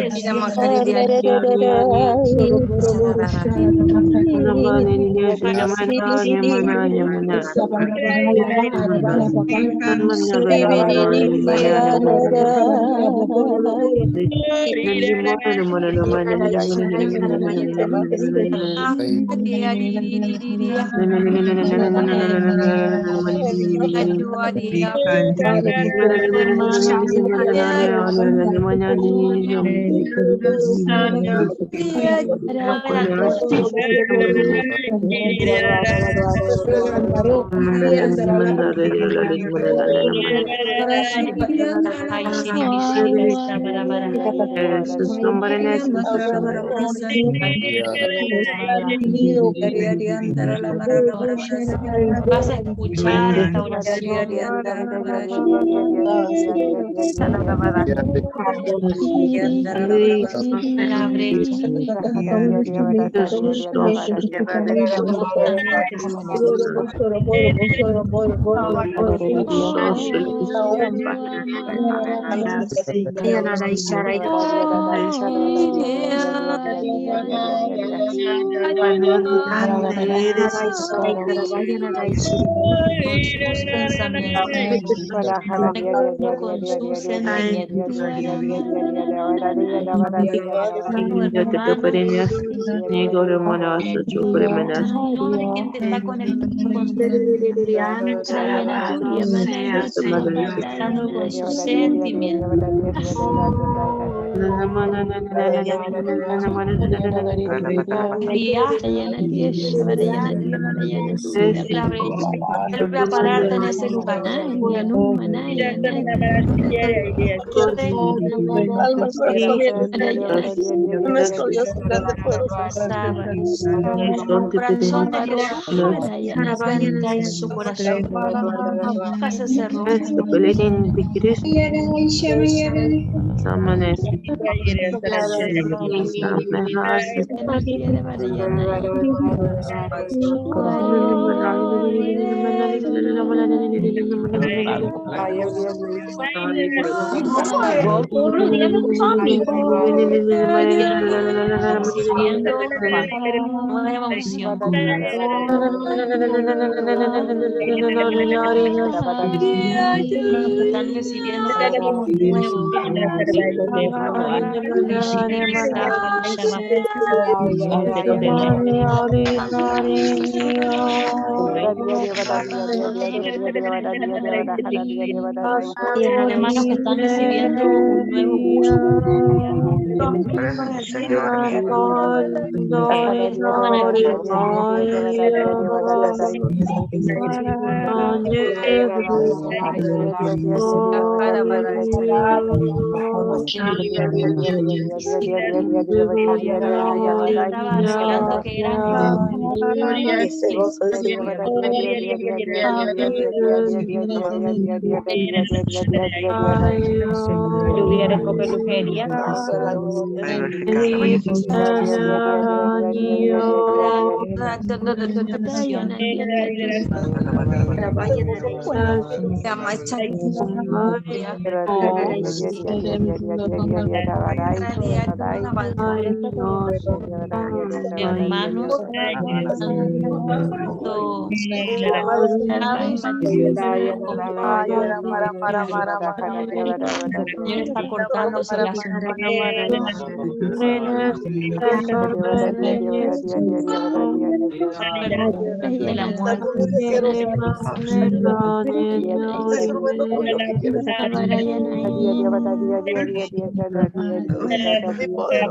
vas a escuchar esta oración. La brecha. Con sus sentimientos. Quien te está conectando con sus sentimientos. Vuelve a pararte en ese lugar. Corazón de Jesús en su corazón. Nunca se cerró. Nueva unción. Están recibiendo algo nuevo. Hermanos que están recibiendo un nuevo gusto. Estaba anhelando que eran hermanos Señor está cortándose las de la muerte.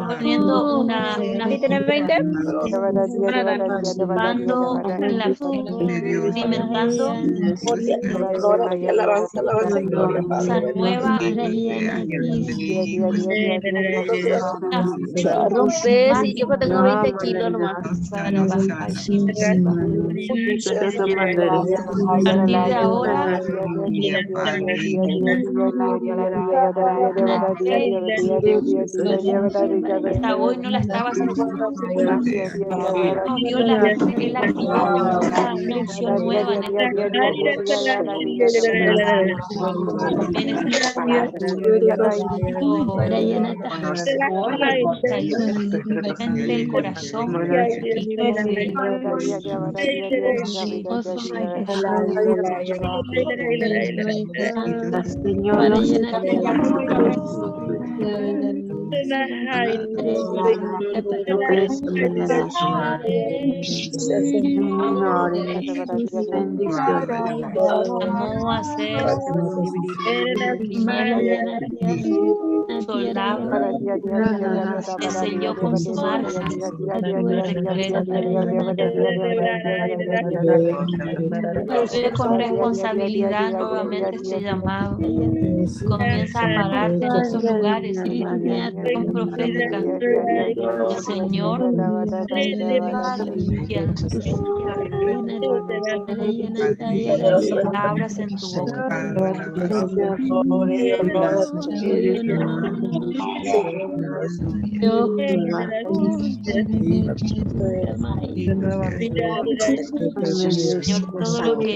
Poniendo una participando en la experimentando esa nueva rompe si yo tengo 20 kilos nomás. A partir de ahora hasta hoy no la estaba sintiendo. Vio él activó una unción nueva en el del corazón llamó a ser soldado, se selló con su marca. Con responsabilidad nuevamente este llamado. Comienza a pararte en esos lugares con profética. El Señor palabras en tu boca. Señor, todo lo que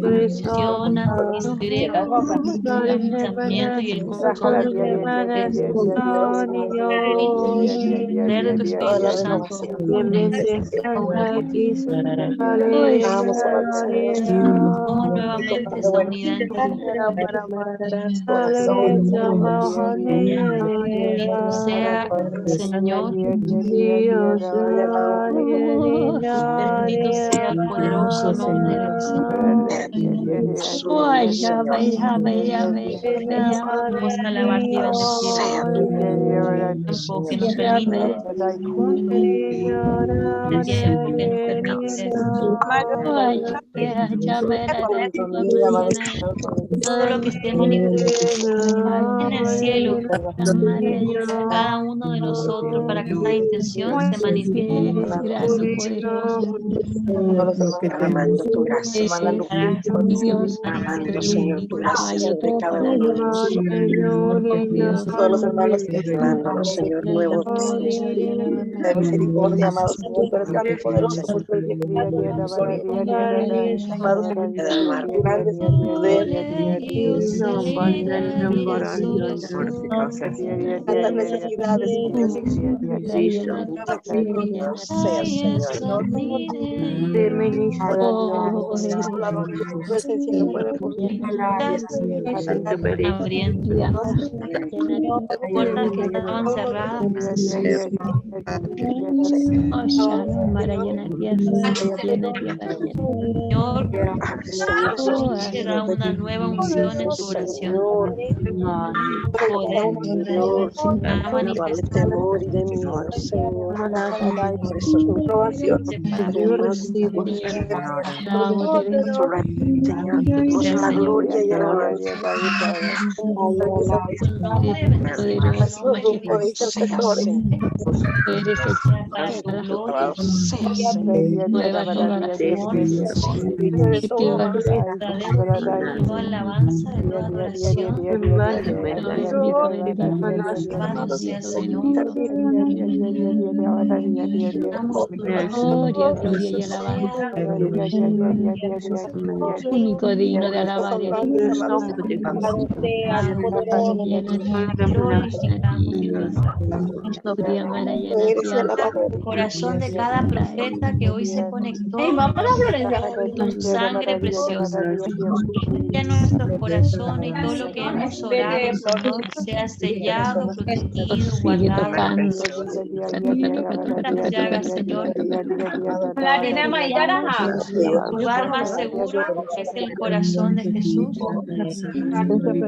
funciona, disgrega el pensamiento y el corazón de tu Espíritu Santo. Toma nuevamente esa unidad en ti. Bendito sea Señor. Bendito sea el poderoso nombre del Señor. Vamos a alabarte y bendecirte. tiempo que nos permite el tiempo que nos permite todo lo que esté manifestado en el cielo, cada uno de nosotros, para que esta intención se manifieste. Gracias, poderoso. Derramando tu gracia, mandando Dios, derramando, Señor, tu gracia sobre cada uno de nosotros. Dios. Todos los hermanos derramándonos, Señor, nuevo de misericordia, amado Señor, pero grande y poderosa es nuestra misericordia. Amado Señor, derramar grandes poder, tantas necesidades, mi Dios. Sea, Señor, tu presencia no puede abriendo puertas que estaban cerradas. Señor, será una nueva unción en tu oración. Poder va a manifestar. temor y de miedo, Señor. Por eso es mi probación. Señor, demos la gloria y alabanza. Los grupos de intercesores. Para tu gloria, De todo. toda alabanza, de toda adoración. Alabado sea el Señor. Damos tu Gloria, gloria y alabanza. Único digno de alabar. corazón de cada profeta que hoy se conectó. Tu sangre preciosa. Que nuestros corazones y todo lo que hemos orado, Señor, sea sellado, protegido, guardado. Nuestras llagas, Señor. El lugar más seguro es el corazón de Jesús.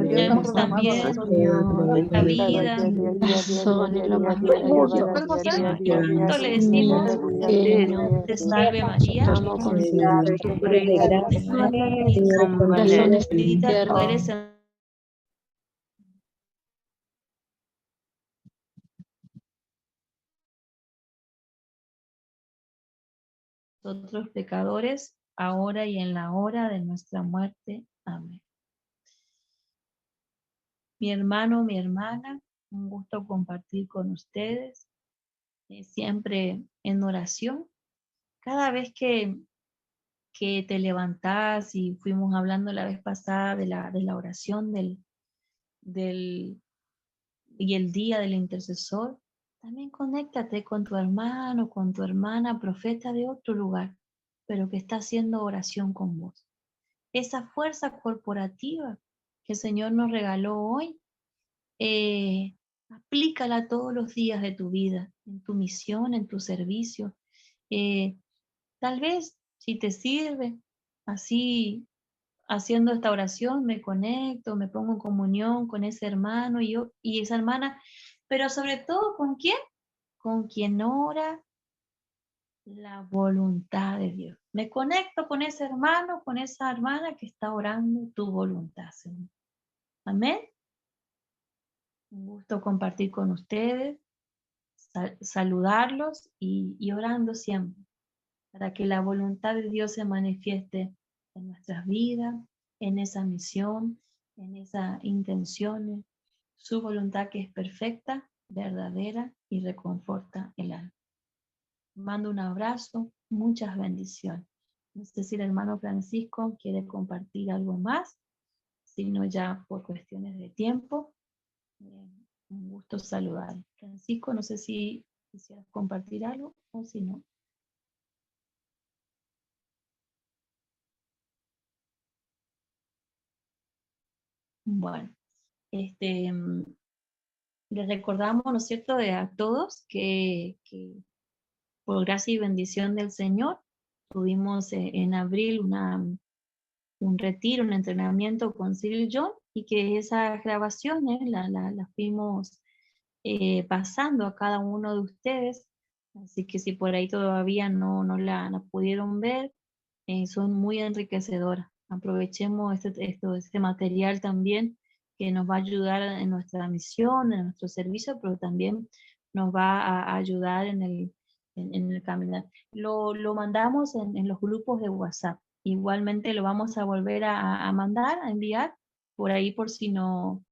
Tenemos también la vida. Esto le decimos, te salve María. Bendita tú eres en nosotros pecadores, ahora y en la hora de nuestra muerte. Amén. Mi hermano, mi hermana, un gusto compartir con ustedes, siempre en oración. Cada vez que te levantás, y fuimos hablando la vez pasada de la oración y el día del intercesor, también conéctate con tu hermano, con tu hermana, profeta de otro lugar, pero que está haciendo oración con vos. Esa fuerza corporativa que el Señor nos regaló hoy, aplícala todos los días de tu vida, en tu misión, en tu servicio. Tal vez, si te sirve, así haciendo esta oración, me conecto, me pongo en comunión con ese hermano y esa hermana, pero sobre todo, ¿con quién? Con quien ora la voluntad de Dios. Me conecto con ese hermano, con esa hermana que está orando tu voluntad, Señor. Amén. Un gusto compartir con ustedes, saludarlos y orando siempre para que la voluntad de Dios se manifieste en nuestras vidas, en esa misión, en esas intenciones, su voluntad que es perfecta, verdadera y reconforta el alma. Mando un abrazo, muchas bendiciones. No sé si el hermano Francisco quiere compartir algo más, sino ya por cuestiones de tiempo. Un gusto saludar. Francisco, no sé si quisieras compartir algo o si no. Bueno, les recordamos, ¿no es cierto?, a todos que por gracia y bendición del Señor tuvimos en abril un retiro, un entrenamiento con Cyril John, y que esas grabaciones las fuimos pasando a cada uno de ustedes. Así que si por ahí todavía no la pudieron ver, son muy enriquecedoras. Aprovechemos este material también que nos va a ayudar en nuestra misión, en nuestro servicio, pero también nos va a ayudar en el caminar. Lo mandamos en los grupos de WhatsApp. Igualmente lo vamos a volver a mandar, a enviar, por ahí por si no